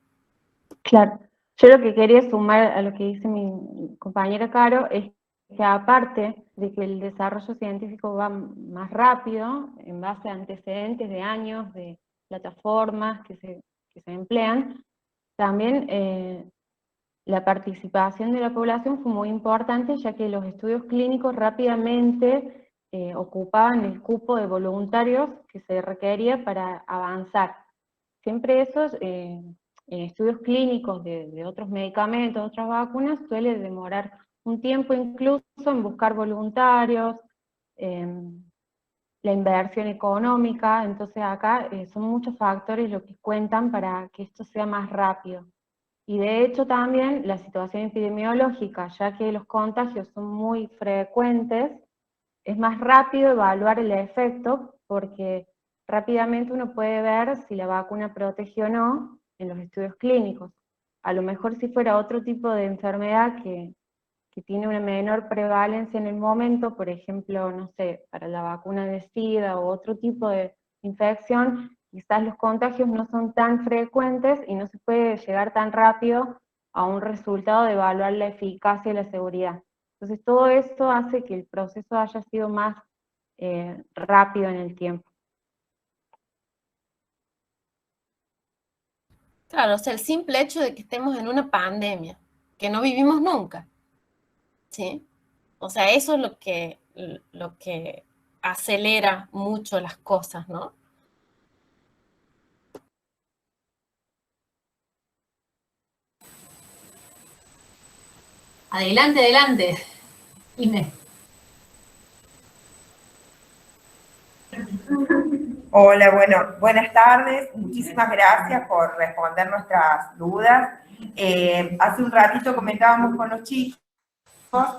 Claro, yo lo que quería sumar a lo que dice mi compañera Caro es que aparte de que el desarrollo científico va más rápido, en base a antecedentes de años, de plataformas que se emplean, también la participación de la población fue muy importante, ya que los estudios clínicos rápidamente ocupaban el cupo de voluntarios que se requería para avanzar. Siempre esos en estudios clínicos de otros medicamentos, otras vacunas, suele demorar un tiempo incluso en buscar voluntarios, la inversión económica. Entonces acá son muchos factores los que cuentan para que esto sea más rápido. Y de hecho también la situación epidemiológica, ya que los contagios son muy frecuentes, es más rápido evaluar el efecto, porque rápidamente uno puede ver si la vacuna protege o no en los estudios clínicos. A lo mejor si fuera otro tipo de enfermedad que tiene una menor prevalencia en el momento, por ejemplo, no sé, para la vacuna de SIDA o otro tipo de infección, quizás los contagios no son tan frecuentes y no se puede llegar tan rápido a un resultado de evaluar la eficacia y la seguridad. Entonces todo esto hace que el proceso haya sido más rápido en el tiempo. Claro, o sea, el simple hecho de que estemos en una pandemia, que no vivimos nunca, ¿sí? O sea, eso es lo que acelera mucho las cosas, ¿no? Adelante, adelante. Inés. Hola, bueno, buenas tardes. Muchísimas gracias por responder nuestras dudas. Hace un ratito comentábamos con los chicos,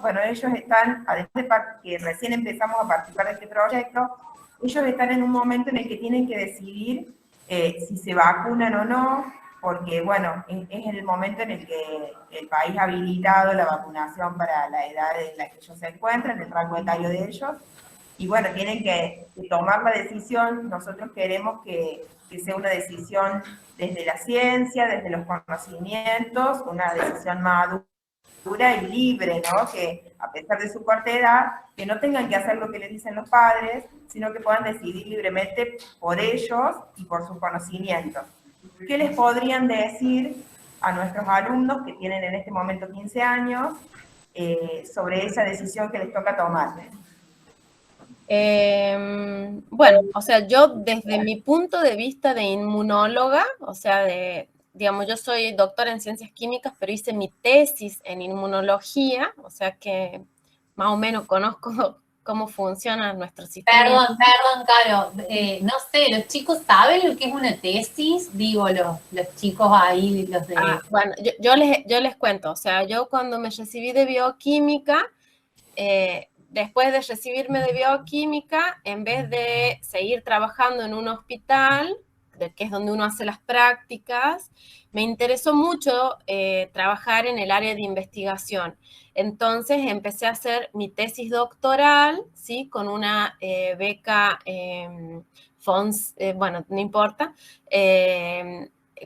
bueno, ellos están, además de que recién empezamos a participar de este proyecto, ellos están en un momento en el que tienen que decidir si se vacunan o no, porque, bueno, es el momento en el que el país ha habilitado la vacunación para la edad en la que ellos se encuentran, el rango etario de ellos. y bueno, tienen que tomar la decisión. Nosotros queremos que sea una decisión desde la ciencia, desde los conocimientos, una decisión madura y libre, ¿no? Que a pesar de su corta edad, que no tengan que hacer lo que les dicen los padres, sino que puedan decidir libremente por ellos y por sus conocimientos. ¿Qué les podrían decir a nuestros alumnos que tienen en este momento 15 años sobre esa decisión que les toca tomar? Bueno, o sea, yo desde mi punto de vista de inmunóloga, o sea, digamos, yo soy doctora en ciencias químicas, pero hice mi tesis en inmunología, o sea que más o menos conozco cómo funciona nuestro sistema. Perdón, Caro, no sé, ¿los chicos saben lo que es una tesis? Digo, los chicos ahí, los de... Bueno, yo les cuento, o sea, yo cuando me recibí de bioquímica, después de recibirme de bioquímica, en vez de seguir trabajando en un hospital, que es donde uno hace las prácticas, me interesó mucho trabajar en el área de investigación. Entonces empecé a hacer mi tesis doctoral, ¿sí? Con una beca FONS, bueno, no importa,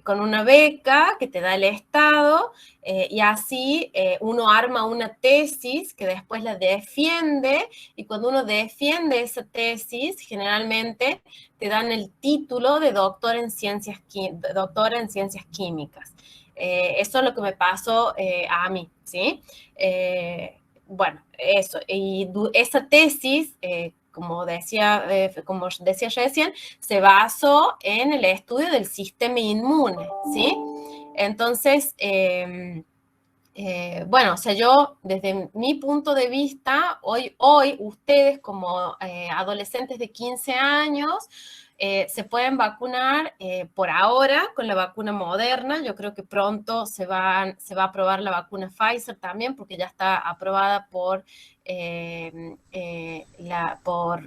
con una beca que te da el Estado, y así uno arma una tesis que después la defiende, y cuando uno defiende esa tesis, generalmente te dan el título de doctor en ciencias químicas. Eso es lo que me pasó a mí, ¿sí? Bueno, eso, y esa tesis, como decía recién, se basó en el estudio del sistema inmune, ¿sí? Entonces, bueno, o sea, yo desde mi punto de vista, hoy ustedes como adolescentes de 15 años, se pueden vacunar por ahora con la vacuna Moderna. Yo creo que pronto se va a aprobar la vacuna Pfizer también, porque ya está aprobada por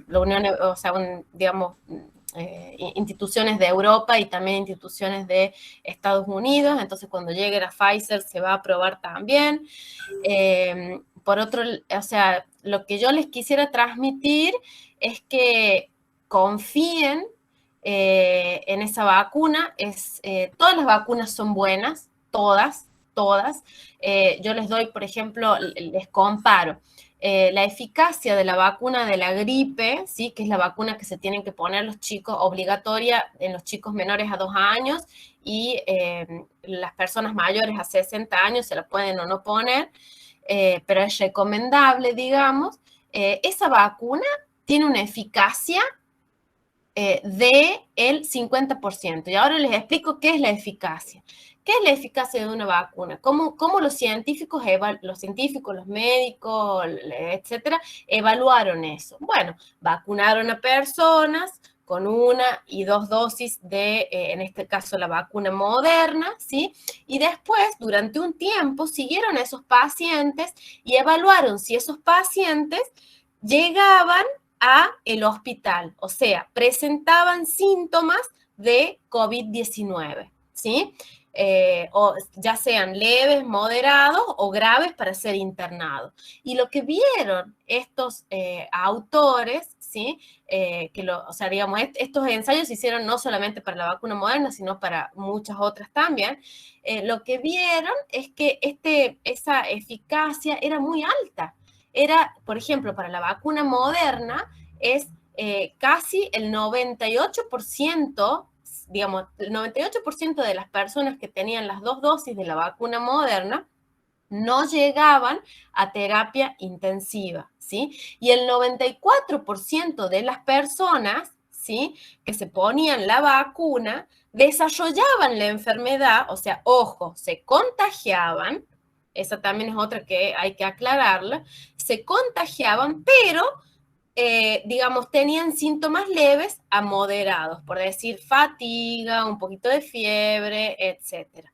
la Unión, o sea, digamos, instituciones de Europa y también instituciones de Estados Unidos. Entonces, cuando llegue la Pfizer se va a aprobar también. Por otro, o sea, lo que yo les quisiera transmitir es que confíen en esa vacuna. Todas las vacunas son buenas, todas. Yo les doy, por ejemplo, les comparo. La eficacia de la vacuna de la gripe, ¿sí? Que es la vacuna que se tienen que poner los chicos, obligatoria en los chicos menores a 2 años, y las personas mayores a 60 años se la pueden o no poner, pero es recomendable, digamos. Esa vacuna tiene una eficacia del 50%. Y ahora les explico qué es la eficacia. ¿Qué es la eficacia de una vacuna? ¿Cómo los científicos, los médicos, etcétera, evaluaron eso? Bueno, vacunaron a personas con 1 y 2 dosis de, en este caso, la vacuna Moderna, ¿sí? Y después, durante un tiempo, siguieron a esos pacientes y evaluaron si esos pacientes llegaban a el hospital, o sea, presentaban síntomas de COVID-19, ¿sí? O ya sean leves, moderados o graves para ser internados. Y lo que vieron estos autores, ¿sí? O sea, digamos, estos ensayos se hicieron no solamente para la vacuna Moderna, sino para muchas otras también. Lo que vieron es que esa eficacia era muy alta. Era, por ejemplo, para la vacuna Moderna, es casi el 98%, digamos, el 98% de las personas que tenían las 2 dosis de la vacuna Moderna no llegaban a terapia intensiva, ¿sí? Y el 94% de las personas, ¿sí?, que se ponían la vacuna desarrollaban la enfermedad, o sea, ojo, se contagiaban. Esa también es otra que hay que aclararla. Se contagiaban, pero, digamos, tenían síntomas leves a moderados, por decir fatiga, un poquito de fiebre, etc.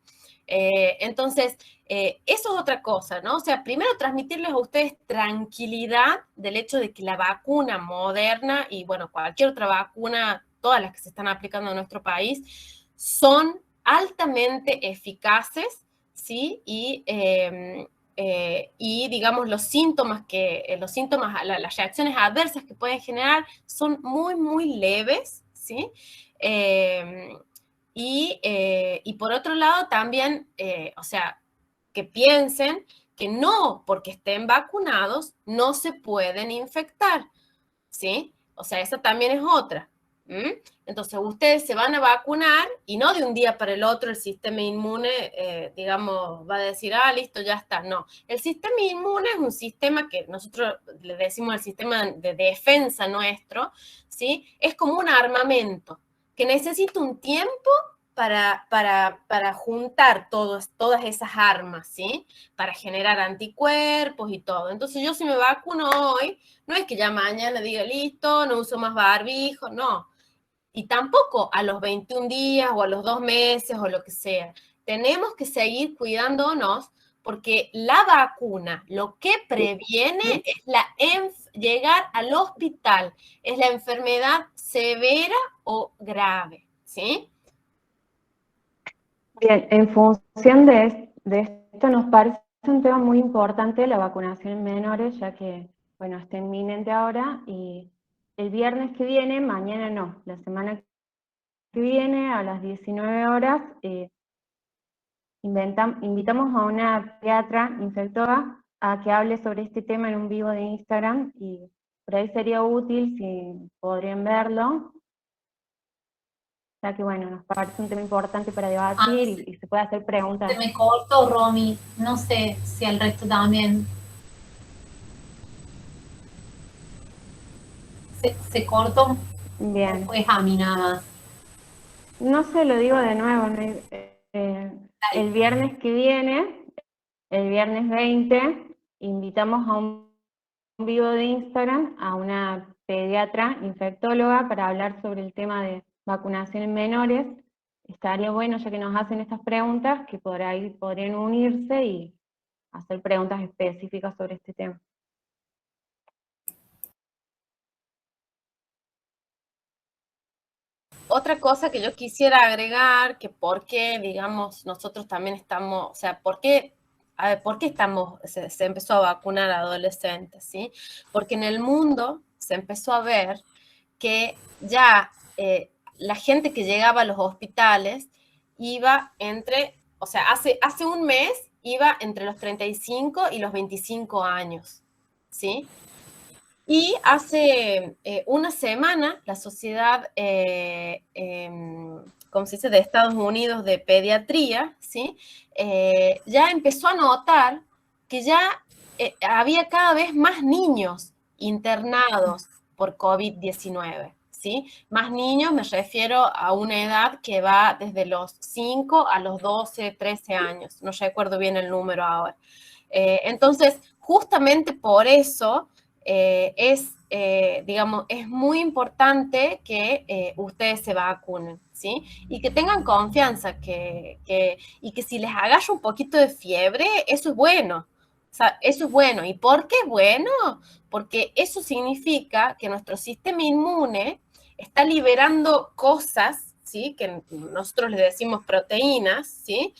Entonces, eso es otra cosa, ¿no? O sea, primero transmitirles a ustedes tranquilidad del hecho de que la vacuna Moderna y, bueno, cualquier otra vacuna, todas las que se están aplicando en nuestro país, son altamente eficaces, ¿sí? Y y digamos los síntomas, las reacciones adversas que pueden generar son muy, muy leves, ¿sí? Y por otro lado también, o sea, que piensen que no porque estén vacunados no se pueden infectar, ¿sí? O sea, esa también es otra. Entonces, ustedes se van a vacunar y no de un día para el otro el sistema inmune, digamos, va a decir, listo, ya está. No, el sistema inmune es un sistema que nosotros le decimos el sistema de defensa nuestro, ¿sí? Es como un armamento que necesita un tiempo para juntar todas esas armas, ¿sí? Para generar anticuerpos y todo. Entonces, yo si me vacuno hoy, no es que ya mañana diga, listo, no uso más barbijo, no. Y tampoco a los 21 días o a los 2 meses o lo que sea. Tenemos que seguir cuidándonos porque la vacuna lo que previene es llegar al hospital, es la enfermedad severa o grave, ¿sí? Bien, en función de esto nos parece un tema muy importante la vacunación en menores, ya que, bueno, está inminente ahora y el viernes que viene, mañana no, la semana que viene a las 19 horas invitamos a una pediatra infectóloga a que hable sobre este tema en un vivo de Instagram y por ahí sería útil si podrían verlo. Ya que bueno, nos parece un tema importante para debatir y se puede hacer preguntas. Se me cortó, Romy. No sé si al resto también. ¿Se cortó? Bien. Pues a mí nada más. No se lo digo de nuevo. El viernes que viene, el viernes 20, invitamos a un vivo de Instagram a una pediatra infectóloga para hablar sobre el tema de vacunación en menores. Estaría bueno, ya que nos hacen estas preguntas, que por ahí podrían unirse y hacer preguntas específicas sobre este tema. Otra cosa que yo quisiera agregar, que por qué, digamos, nosotros también estamos, o sea, ¿por qué se empezó a vacunar a adolescentes? ¿Sí? Porque en el mundo se empezó a ver que ya la gente que llegaba a los hospitales iba o sea, hace un mes iba entre los 35 y los 25 años, ¿sí? Y hace una semana la Sociedad, ¿cómo se dice?, de Estados Unidos de Pediatría, ¿sí? Ya empezó a notar que ya había cada vez más niños internados por COVID-19, ¿sí? Más niños, me refiero a una edad que va desde los 5 a los 12, 13 años, no recuerdo bien el número ahora. Entonces, justamente por eso digamos, es muy importante que ustedes se vacunen, ¿sí? Y que tengan confianza, y que si les agarra un poquito de fiebre, eso es bueno. O sea, eso es bueno. ¿Y por qué es bueno? Porque eso significa que nuestro sistema inmune está liberando cosas, ¿sí? Que nosotros le decimos proteínas, ¿sí?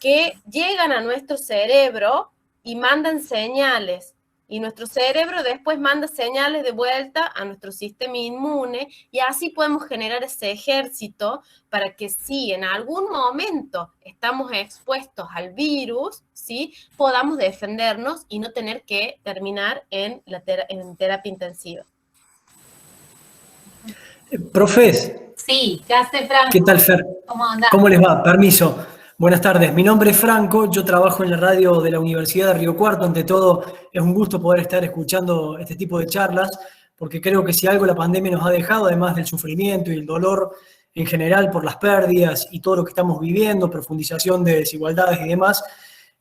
Que llegan a nuestro cerebro y mandan señales. Y nuestro cerebro después manda señales de vuelta a nuestro sistema inmune y así podemos generar ese ejército para que si en algún momento estamos expuestos al virus, ¿sí?, podamos defendernos y no tener que terminar en terapia intensiva. Profes. Sí, ¿qué hace Franco? ¿Qué tal, Fer? ¿Cómo andás? ¿Cómo les va? Permiso. Buenas tardes, mi nombre es Franco, yo trabajo en la radio de la Universidad de Río Cuarto. Ante todo, es un gusto poder estar escuchando este tipo de charlas, porque creo que si algo la pandemia nos ha dejado, además del sufrimiento y el dolor en general por las pérdidas y todo lo que estamos viviendo, profundización de desigualdades y demás,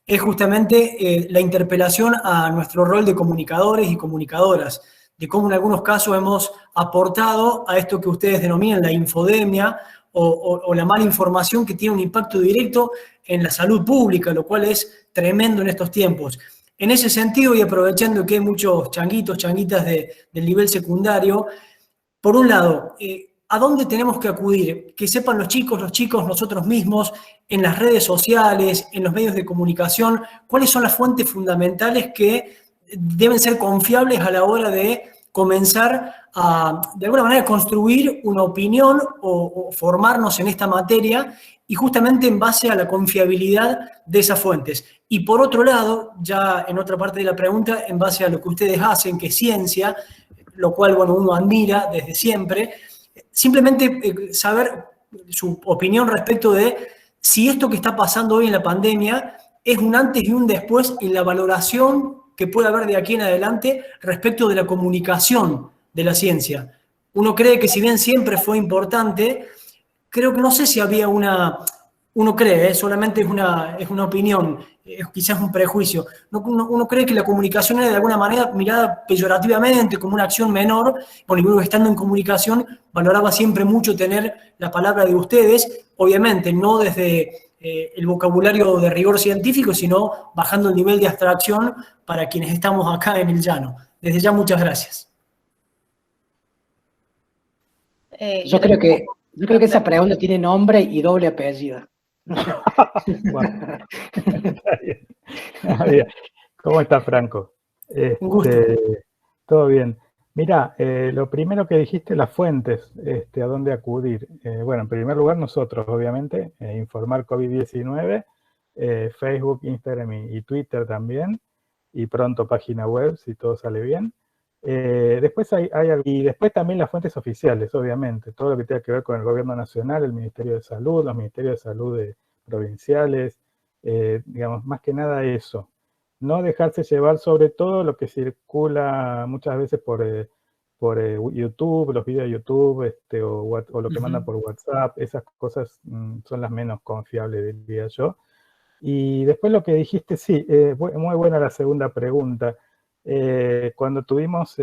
es justamente la interpelación a nuestro rol de comunicadores y comunicadoras, de cómo en algunos casos hemos aportado a esto que ustedes denominan la infodemia, o la mala información que tiene un impacto directo en la salud pública, lo cual es tremendo en estos tiempos. En ese sentido, y aprovechando que hay muchos changuitas del nivel secundario, por un lado, ¿a dónde tenemos que acudir? Que sepan los chicos, nosotros mismos, en las redes sociales, en los medios de comunicación, cuáles son las fuentes fundamentales que deben ser confiables a la hora de comenzar a, de alguna manera, construir una opinión o formarnos en esta materia, y justamente en base a la confiabilidad de esas fuentes. Y por otro lado, ya en otra parte de la pregunta, en base a lo que ustedes hacen, que es ciencia, lo cual, bueno, uno admira desde siempre, simplemente saber su opinión respecto de si esto que está pasando hoy en la pandemia es un antes y un después en la valoración que puede haber de aquí en adelante respecto de la comunicación de la ciencia. Uno cree que si bien siempre fue importante, creo que no sé si había uno cree, solamente es una opinión, quizás un prejuicio. Uno cree que la comunicación era de alguna manera mirada peyorativamente, como una acción menor. Bueno, y luego estando en comunicación, valoraba siempre mucho tener la palabra de ustedes, obviamente no desde el vocabulario de rigor científico, sino bajando el nivel de abstracción para quienes estamos acá en el llano. Desde ya, muchas gracias. Yo creo que esa pregunta tiene nombre y doble apellido. ¿Cómo estás, Franco? Un gusto. Todo bien. Mirá, lo primero que dijiste, las fuentes, a dónde acudir. Bueno, en primer lugar, nosotros, obviamente, informar COVID-19, Facebook, Instagram y Twitter también, y pronto página web, si todo sale bien. Después y después también las fuentes oficiales, obviamente, todo lo que tenga que ver con el gobierno nacional, el Ministerio de Salud, los Ministerios de Salud provinciales, digamos, más que nada eso. No dejarse llevar sobre todo lo que circula muchas veces por YouTube, los videos de YouTube, o lo que mandan por WhatsApp, esas cosas son las menos confiables, diría yo. Y después lo que dijiste, sí, muy buena la segunda pregunta. Cuando tuvimos,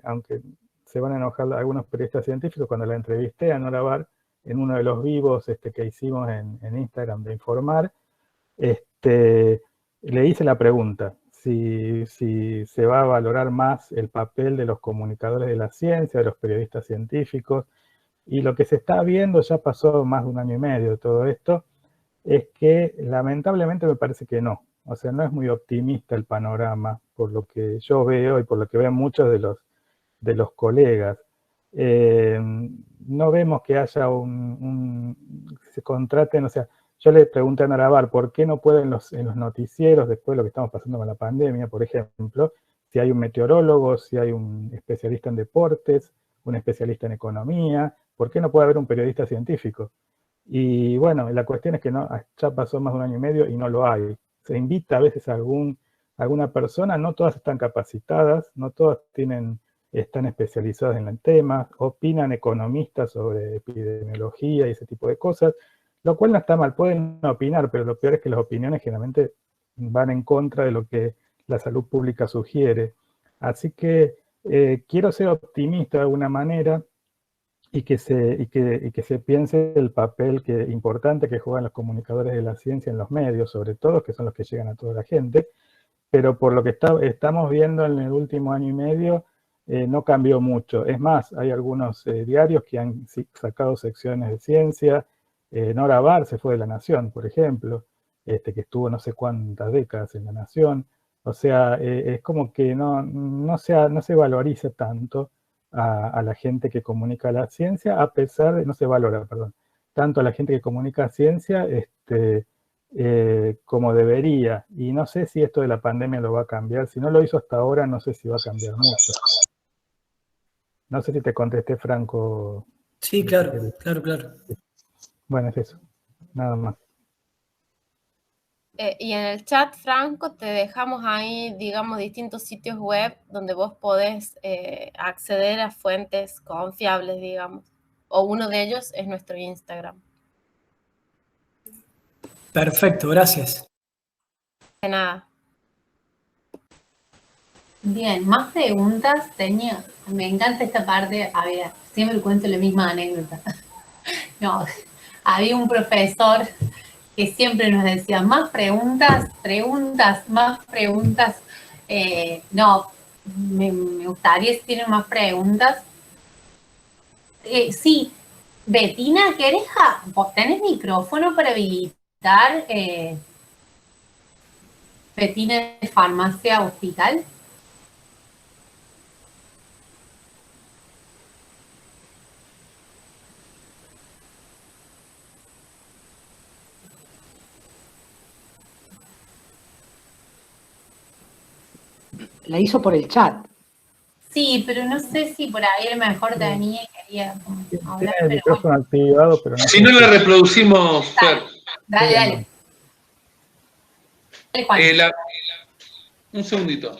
aunque se van a enojar algunos periodistas científicos, cuando la entrevisté a Nora Bar en uno de los vivos que hicimos en Instagram de Informar, le hice la pregunta, si se va a valorar más el papel de los comunicadores de la ciencia, de los periodistas científicos, y lo que se está viendo, ya pasó más de 1 año y medio de todo esto, es que lamentablemente me parece que no. O sea, no es muy optimista el panorama, por lo que yo veo y por lo que ven muchos de los colegas. No vemos que haya se contraten, o sea, yo le pregunté a Nora Bar, ¿por qué no pueden en los noticieros, después de lo que estamos pasando con la pandemia, por ejemplo, si hay un meteorólogo, si hay un especialista en deportes, un especialista en economía, ¿por qué no puede haber un periodista científico? Y bueno, la cuestión es que ya pasó más de 1 año y medio y no lo hay. Se invita a veces a alguna persona, no todas están capacitadas, no todas están especializadas en el tema, opinan economistas sobre epidemiología y ese tipo de cosas, lo cual no está mal, pueden opinar, pero lo peor es que las opiniones generalmente van en contra de lo que la salud pública sugiere. Así que quiero ser optimista de alguna manera y que se piense el papel importante que juegan los comunicadores de la ciencia en los medios, sobre todo, que son los que llegan a toda la gente, pero por lo que estamos viendo en el último 1 año y medio, no cambió mucho. Es más, hay algunos diarios que han sacado secciones de ciencia. Nora Bar se fue de La Nación, por ejemplo, que estuvo no sé cuántas décadas en La Nación. O sea, es como que no se valoriza tanto a la gente que comunica la ciencia, no se valora, perdón, tanto a la gente que comunica ciencia como debería. Y no sé si esto de la pandemia lo va a cambiar. Si no lo hizo hasta ahora, no sé si va a cambiar mucho. No sé si te contesté, Franco. Sí, claro. Bueno, es eso. Nada más. Y en el chat, Franco, te dejamos ahí, digamos, distintos sitios web donde vos podés acceder a fuentes confiables, digamos. O uno de ellos es nuestro Instagram. Perfecto, gracias. De nada. Bien, más preguntas tenía. Me encanta esta parte. A ver, siempre cuento la misma anécdota. No, había un profesor que siempre nos decía, más preguntas, más preguntas. No, me gustaría si tienen más preguntas. Sí, Betina, ¿vos tenés micrófono para habilitar Betina de Farmacia Hospital? La hizo por el chat. Sí, pero no sé si por ahí a lo mejor tenía y quería hablar, Tiene el pero micrófono activado, pero no. Si no la reproducimos, Fer. Dale, dale. Dale, Juan. Un segundito.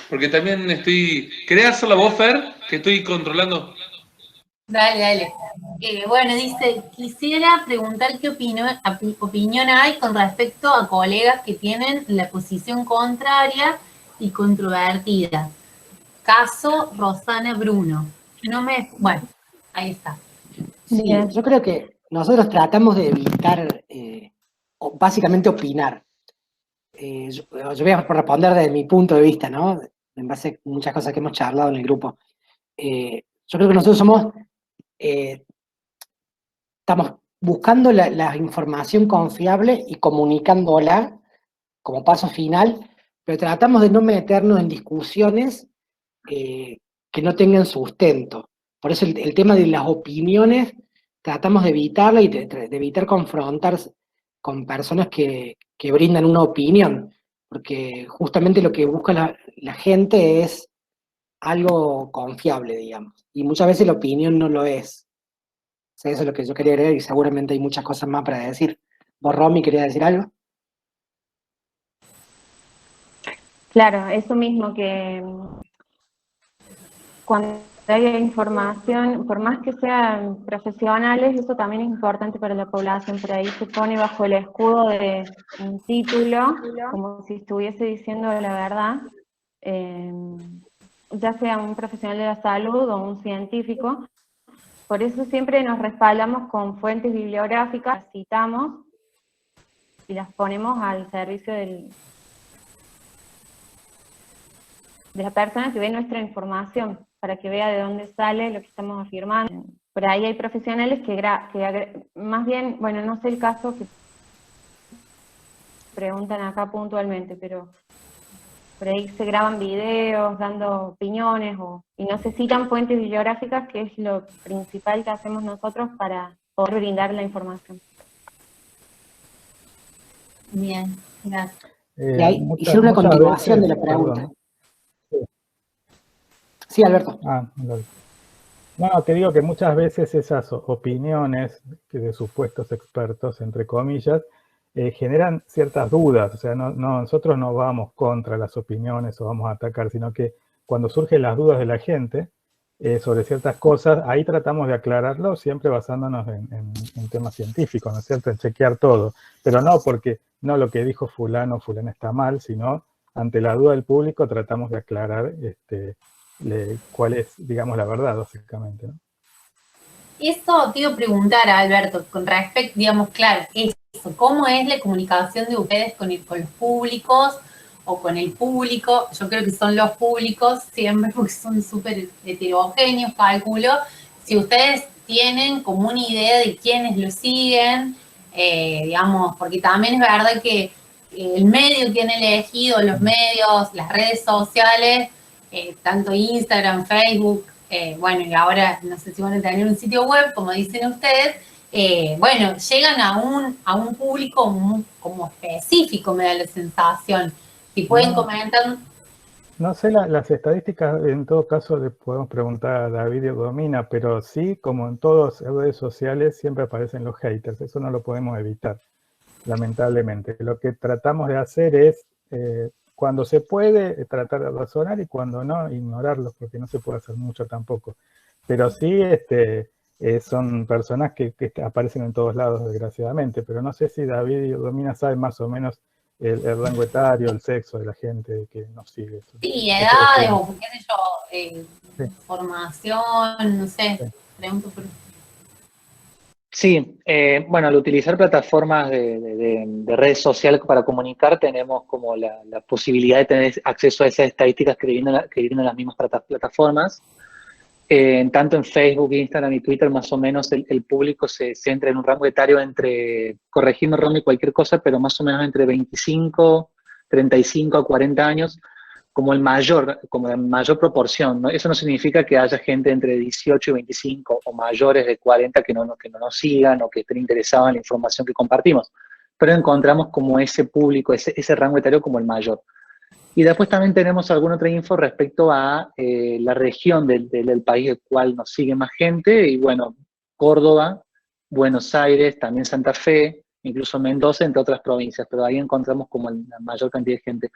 Porque también ¿Querés hacer la voz, Fer? Que estoy controlando. Dale, dale. Bueno, dice, quisiera preguntar qué opinión hay con respecto a colegas que tienen la posición contraria y controvertida. Caso Rosana Bruno. Bueno, ahí está. Sí, yo creo que nosotros tratamos de evitar, básicamente opinar. Yo voy a responder desde mi punto de vista, ¿no? En base a muchas cosas que hemos charlado en el grupo. Yo creo que nosotros estamos buscando la información confiable y comunicándola como paso final, pero tratamos de no meternos en discusiones que no tengan sustento. Por eso el tema de las opiniones tratamos de evitarla y de evitar confrontar con personas que brindan una opinión, porque justamente lo que busca la gente es algo confiable, digamos, y muchas veces la opinión no lo es. O sea, eso es lo que yo quería agregar y seguramente hay muchas cosas más para decir. ¿Vos, Romy, querías decir algo? Claro, eso mismo, que cuando haya información, por más que sean profesionales, eso también es importante para la población. Por ahí se pone bajo el escudo de un título, como si estuviese diciendo la verdad, ya sea un profesional de la salud o un científico. Por eso siempre nos respaldamos con fuentes bibliográficas, las citamos y las ponemos al servicio de la persona que ve nuestra información, para que vea de dónde sale lo que estamos afirmando. Por ahí hay profesionales que más bien, bueno, no sé el caso que preguntan acá puntualmente, pero por ahí se graban videos dando opiniones y no se citan fuentes bibliográficas, que es lo principal que hacemos nosotros para poder brindar la información. Bien, gracias. Hice una continuación de la pregunta. Sí, Alberto. No, te digo que muchas veces esas opiniones de supuestos expertos, entre comillas, generan ciertas dudas. O sea, nosotros no vamos contra las opiniones o vamos a atacar, sino que cuando surgen las dudas de la gente sobre ciertas cosas, ahí tratamos de aclararlo, siempre basándonos en temas científicos, ¿no es cierto? En chequear todo. Pero no porque no lo que dijo fulano o fulana está mal, sino ante la duda del público tratamos de aclarar cuál es, digamos, la verdad, básicamente, ¿no? Eso te iba a preguntar a Alberto, con respecto, digamos, claro, eso, ¿cómo es la comunicación de ustedes con los públicos o con el público? Yo creo que son los públicos siempre, porque son súper heterogéneos, calculo. Si ustedes tienen como una idea de quiénes lo siguen, digamos, porque también es verdad que el medio que han elegido, los medios, las redes sociales, tanto Instagram, Facebook, bueno, y ahora no sé si van a tener un sitio web, como dicen ustedes, bueno, llegan a un público como específico, me da la sensación. Si pueden comentar. No sé las estadísticas, en todo caso le podemos preguntar a David Domina, pero sí, como en todas las redes sociales, siempre aparecen los haters, eso no lo podemos evitar, lamentablemente. Lo que tratamos de hacer es, cuando se puede, tratar de razonar, y cuando no, ignorarlos, porque no se puede hacer mucho tampoco. Pero sí, son personas que aparecen en todos lados, desgraciadamente, pero no sé si David Domina sabe más o menos el rango etario, el sexo de la gente que nos sigue. Sí, edades, o qué sé yo, formación, no sé, pregunto por... Sí, bueno, al utilizar plataformas de redes sociales para comunicar, tenemos como la posibilidad de tener acceso a esas estadísticas que vienen en las mismas plataformas. Tanto en Facebook, Instagram y Twitter, más o menos el público se centra en un rango etario entre, corregirme Romy, cualquier cosa, pero más o menos entre 25, 35 a 40 años, como la mayor proporción, ¿no? Eso no significa que haya gente entre 18 y 25 o mayores de 40 que no nos sigan o que estén interesados en la información que compartimos, pero encontramos como ese público, ese rango etario como el mayor. Y después también tenemos alguna otra info respecto a la región del país del cual nos sigue más gente, y bueno, Córdoba, Buenos Aires, también Santa Fe, incluso Mendoza, entre otras provincias, pero ahí encontramos como la mayor cantidad de gente.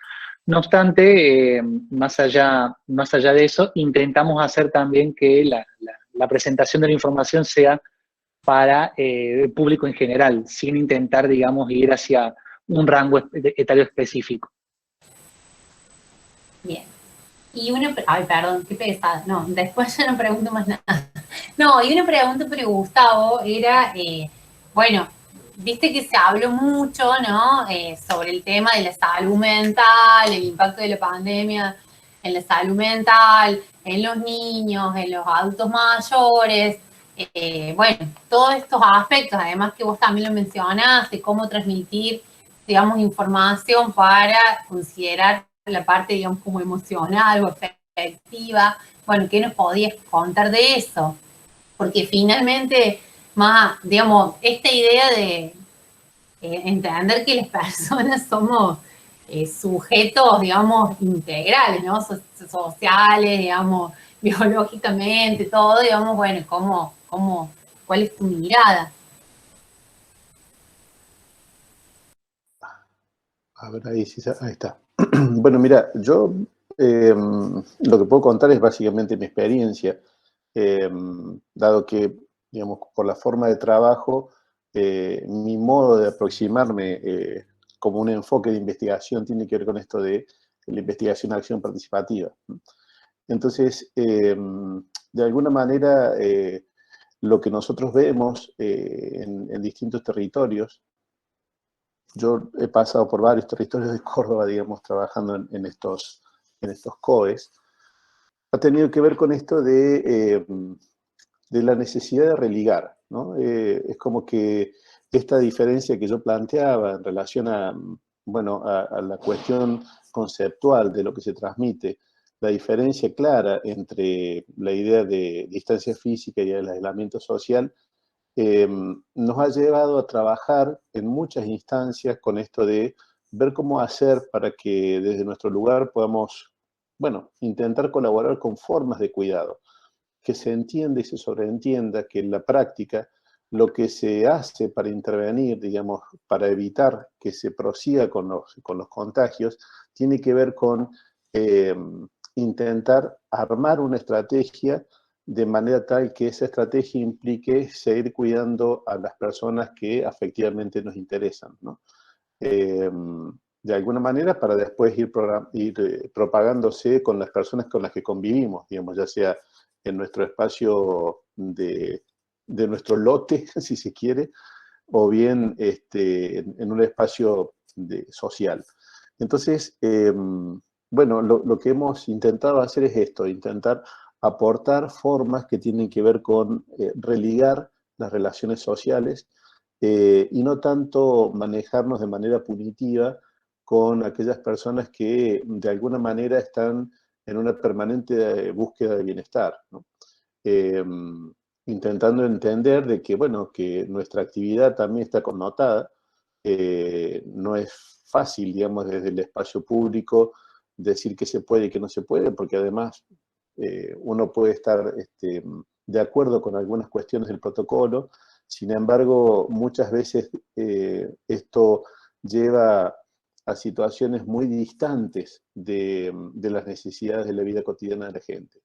No obstante, más allá de eso, intentamos hacer también que la presentación de la información sea para el público en general, sin intentar, digamos, ir hacia un rango etario específico. Bien. Y ay, perdón, qué pesada. No, después ya no pregunto más nada. No, y una pregunta para Gustavo era, bueno, viste que se habló mucho, ¿no? Sobre el tema de la salud mental, el impacto de la pandemia en la salud mental, en los niños, en los adultos mayores. Bueno, todos estos aspectos, además que vos también lo mencionaste, cómo transmitir, digamos, información para considerar la parte, digamos, como emocional o afectiva. Bueno, ¿qué nos podías contar de eso? Porque finalmente, más, digamos, esta idea de entender que las personas somos sujetos, digamos, integrales, ¿no? Sociales, digamos, biológicamente, todo, digamos, bueno, ¿cuál es tu mirada? A ver, ahí está. Bueno, mira, yo lo que puedo contar es básicamente mi experiencia, dado que, digamos, por la forma de trabajo, mi modo de aproximarme como un enfoque de investigación tiene que ver con esto de la investigación acción participativa. Entonces, de alguna manera, lo que nosotros vemos en distintos territorios, yo he pasado por varios territorios de Córdoba, digamos, trabajando en estos COEs, ha tenido que ver con esto de la necesidad de religar, ¿no? Es como que esta diferencia que yo planteaba en relación a, bueno, a la cuestión conceptual de lo que se transmite, la diferencia clara entre la idea de distancia física y el aislamiento social, nos ha llevado a trabajar en muchas instancias con esto de ver cómo hacer para que desde nuestro lugar podamos, bueno, intentar colaborar con formas de cuidado, que se entienda y se sobreentienda que en la práctica lo que se hace para intervenir, digamos, para evitar que se prosiga con los contagios, tiene que ver con intentar armar una estrategia de manera tal que esa estrategia implique seguir cuidando a las personas que efectivamente nos interesan, ¿no? De alguna manera para después ir propagándose con las personas con las que convivimos, digamos, ya sea en nuestro espacio de nuestro lote, si se quiere, o bien en un espacio social. Entonces, bueno, lo que hemos intentado hacer es esto, intentar aportar formas que tienen que ver con religar las relaciones sociales y no tanto manejarnos de manera punitiva con aquellas personas que de alguna manera están en una permanente búsqueda de bienestar, ¿no? Intentando entender de que, bueno, que nuestra actividad también está connotada, no es fácil, digamos, desde el espacio público decir que se puede y que no se puede, porque además uno puede estar de acuerdo con algunas cuestiones del protocolo, sin embargo, muchas veces esto lleva a situaciones muy distantes de las necesidades de la vida cotidiana de la gente.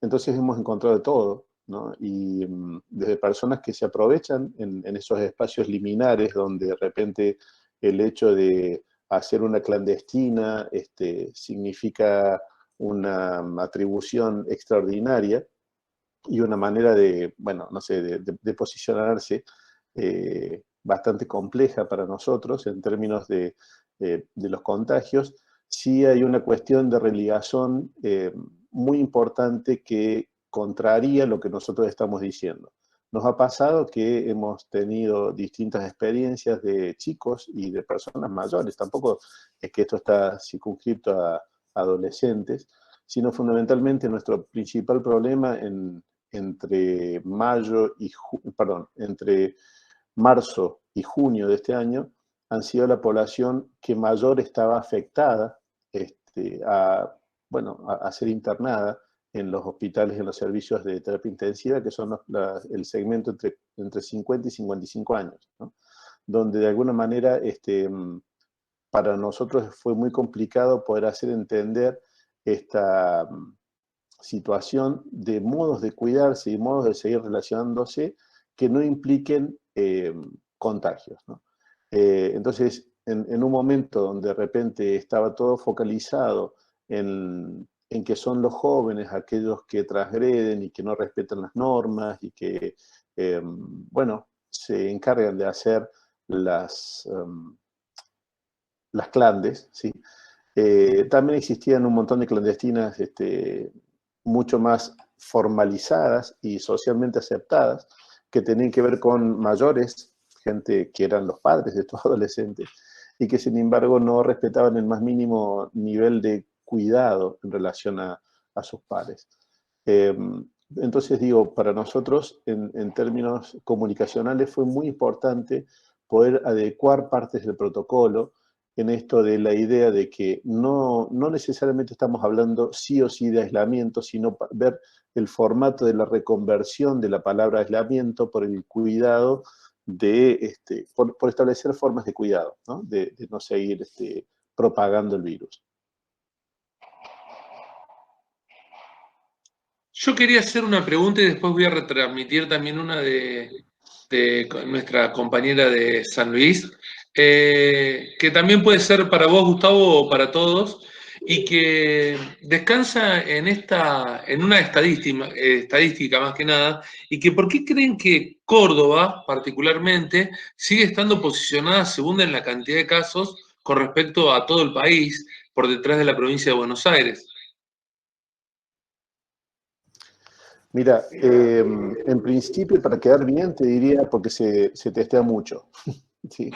Entonces hemos encontrado de todo, ¿no? Y desde personas que se aprovechan en esos espacios liminares donde de repente el hecho de hacer una clandestina significa una atribución extraordinaria y una manera de, bueno, no sé, de posicionarse bastante compleja para nosotros en términos de los contagios. Sí hay una cuestión de religación muy importante que contraría lo que nosotros estamos diciendo. Nos ha pasado que hemos tenido distintas experiencias de chicos y de personas mayores, tampoco es que esto está circunscrito a adolescentes, sino fundamentalmente nuestro principal problema entre marzo y junio de este año han sido la población que mayor estaba afectada a ser internada en los hospitales, en los servicios de terapia intensiva, que son el segmento entre 50 y 55 años, ¿no? Donde de alguna manera para nosotros fue muy complicado poder hacer entender esta situación de modos de cuidarse y modos de seguir relacionándose que no impliquen contagios, ¿no? Entonces, en un momento donde de repente estaba todo focalizado en que son los jóvenes aquellos que transgreden y que no respetan las normas y que, se encargan de hacer las clandes, ¿sí? También existían un montón de clandestinas mucho más formalizadas y socialmente aceptadas, que tenían que ver con mayores, gente que eran los padres de estos adolescentes, y que sin embargo no respetaban el más mínimo nivel de cuidado en relación a sus pares. Entonces digo, para nosotros en términos comunicacionales fue muy importante poder adecuar partes del protocolo en esto de la idea de que no necesariamente estamos hablando sí o sí de aislamiento, sino ver el formato de la reconversión de la palabra aislamiento por el cuidado por establecer formas de cuidado, ¿no? De no seguir propagando el virus. Yo quería hacer una pregunta y después voy a retransmitir también una de nuestra compañera de San Luis, que también puede ser para vos, Gustavo, o para todos, y que descansa en una estadística más que nada, y que ¿por qué creen que Córdoba, particularmente, sigue estando posicionada segunda en la cantidad de casos con respecto a todo el país, por detrás de la provincia de Buenos Aires? Mira, en principio, para quedar bien, te diría porque se testea mucho, ¿sí?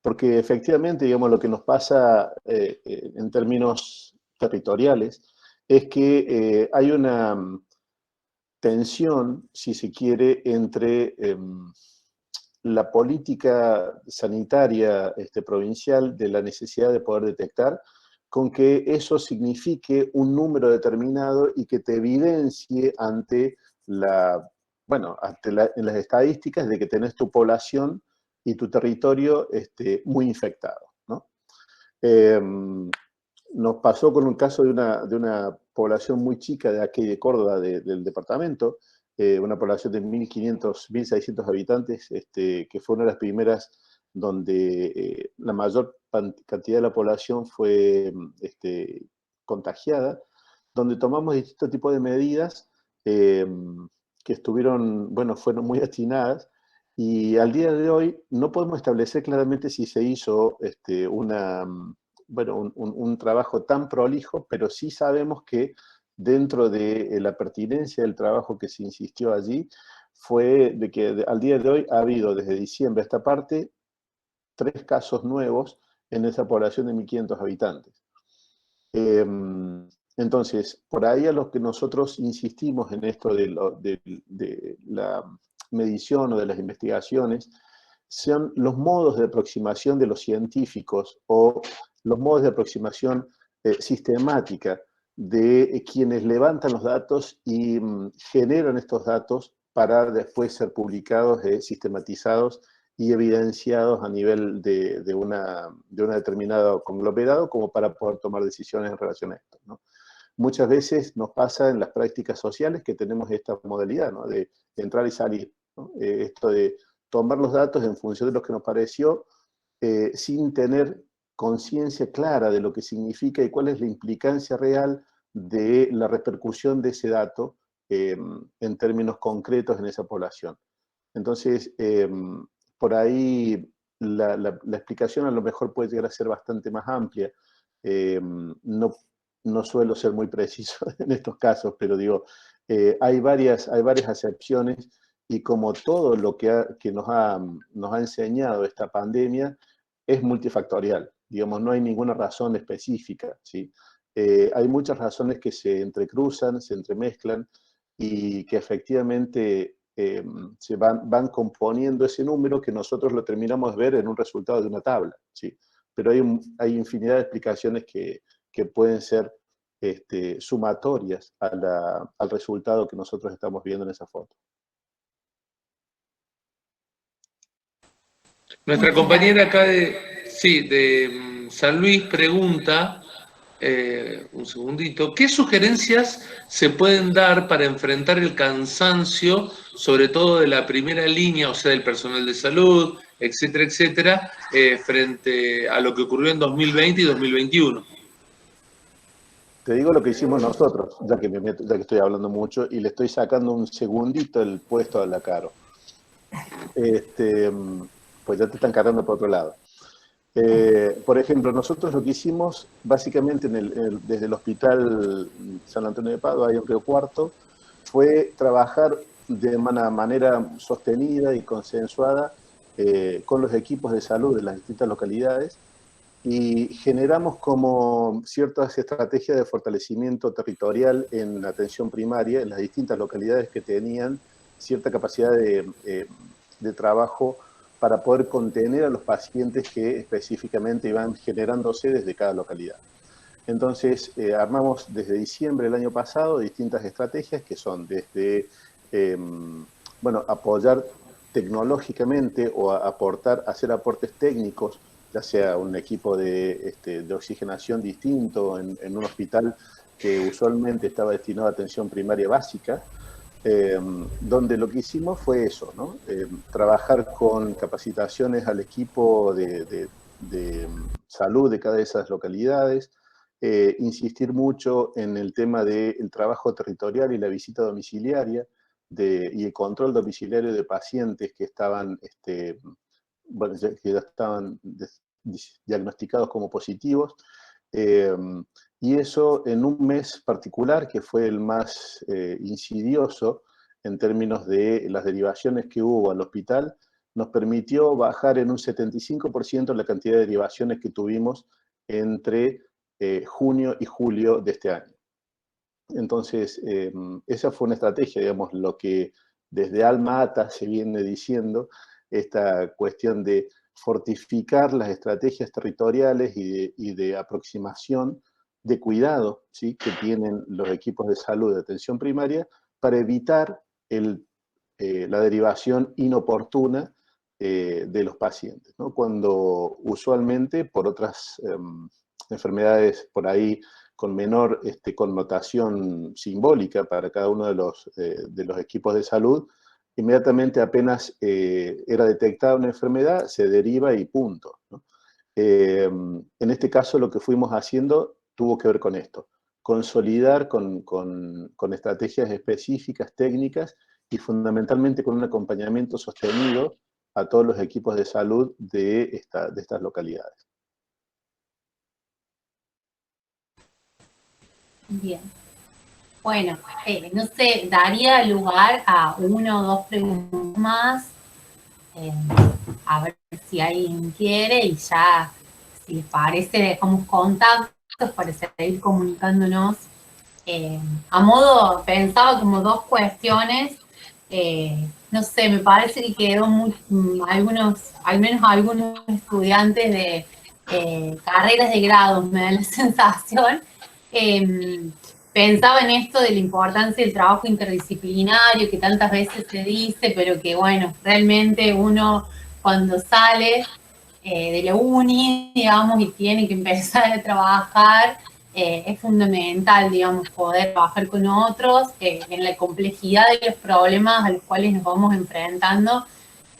Porque efectivamente, digamos, lo que nos pasa en términos territoriales es que hay una tensión, si se quiere, entre la política sanitaria provincial de la necesidad de poder detectar, con que eso signifique un número determinado y que te evidencie en las estadísticas de que tenés tu población y tu territorio muy infectado, ¿no? Nos pasó con un caso de una población muy chica de aquí de Córdoba, del departamento, una población de 1.500, 1.600 habitantes, que fue una de las primeras donde la mayor cantidad de la población fue contagiada, donde tomamos distintos tipos de medidas que fueron muy atinadas, y al día de hoy no podemos establecer claramente si se hizo un trabajo tan prolijo, pero sí sabemos que dentro de la pertinencia del trabajo que se insistió allí, fue de que al día de hoy ha habido desde diciembre a esta parte 3 casos nuevos en esa población de 1.500 habitantes. Entonces, por ahí a los que nosotros insistimos en esto de la medición o de las investigaciones, sean los modos de aproximación de los científicos o los modos de aproximación sistemática de quienes levantan los datos y generan estos datos para después ser publicados, sistematizados y evidenciados a nivel de una determinada conglomerado como para poder tomar decisiones en relación a esto, ¿no? Muchas veces nos pasa en las prácticas sociales que tenemos esta modalidad, ¿no? de entrar y salir, ¿no? Esto de tomar los datos en función de lo que nos pareció, sin tener conciencia clara de lo que significa y cuál es la implicancia real de la repercusión de ese dato en términos concretos en esa población. Entonces, por ahí la explicación a lo mejor puede llegar a ser bastante más amplia. No no suelo ser muy preciso en estos casos, pero digo, hay varias acepciones y como todo lo que nos ha enseñado esta pandemia es multifactorial, digamos, no hay ninguna razón específica, ¿sí? Hay muchas razones que se entrecruzan, se entremezclan y que efectivamente se van componiendo ese número que nosotros lo terminamos de ver en un resultado de una tabla, ¿sí? Pero hay infinidad de explicaciones que pueden ser sumatorias al resultado que nosotros estamos viendo en esa foto. Nuestra compañera acá de San Luis pregunta, un segundito, ¿qué sugerencias se pueden dar para enfrentar el cansancio, sobre todo de la primera línea, o sea, del personal de salud, etcétera, etcétera, frente a lo que ocurrió en 2020 y 2021? Te digo lo que hicimos nosotros, ya que estoy hablando mucho, y le estoy sacando un segundito el puesto a la Caro. Pues ya te están cargando por otro lado. Por ejemplo, nosotros lo que hicimos, básicamente desde el Hospital San Antonio de Padua, ahí en Río Cuarto, fue trabajar de una manera sostenida y consensuada con los equipos de salud de las distintas localidades, y generamos como ciertas estrategias de fortalecimiento territorial en la atención primaria en las distintas localidades que tenían cierta capacidad de trabajo para poder contener a los pacientes que específicamente iban generándose desde cada localidad. Entonces, armamos desde diciembre del año pasado distintas estrategias que son desde, apoyar tecnológicamente o hacer aportes técnicos, ya sea un equipo de oxigenación distinto en un hospital que usualmente estaba destinado a atención primaria básica, donde lo que hicimos fue eso, ¿no? Trabajar con capacitaciones al equipo de salud de cada de esas localidades, insistir mucho en el tema del trabajo territorial y la visita domiciliaria y el control domiciliario de pacientes que estaban que ya estaban diagnosticados como positivos, y eso en un mes particular, que fue el más insidioso en términos de las derivaciones que hubo al hospital, nos permitió bajar en un 75% la cantidad de derivaciones que tuvimos entre junio y julio de este año. Entonces, esa fue una estrategia, digamos, lo que desde Alma Ata se viene diciendo, esta cuestión de fortificar las estrategias territoriales y de aproximación, de cuidado, ¿sí?, que tienen los equipos de salud de atención primaria para evitar la derivación inoportuna de los pacientes, ¿no? Cuando usualmente por otras enfermedades por ahí con menor connotación simbólica para cada uno de los equipos de salud, inmediatamente apenas era detectada una enfermedad, se deriva y punto, ¿no? En este caso lo que fuimos haciendo tuvo que ver con esto, consolidar con estrategias específicas, técnicas, y fundamentalmente con un acompañamiento sostenido a todos los equipos de salud de estas localidades. Bien. Bueno, no sé, daría lugar a una o dos preguntas más, a ver si alguien quiere, y ya, si les parece, dejamos contactos para seguir comunicándonos. A modo, pensaba como dos cuestiones, no sé, me parece que quedó al menos algunos estudiantes de carreras de grado, me da la sensación. Pensaba en esto de la importancia del trabajo interdisciplinario que tantas veces se dice, pero que bueno, realmente uno cuando sale de la uni, digamos, y tiene que empezar a trabajar, es fundamental, digamos, poder trabajar con otros en la complejidad de los problemas a los cuales nos vamos enfrentando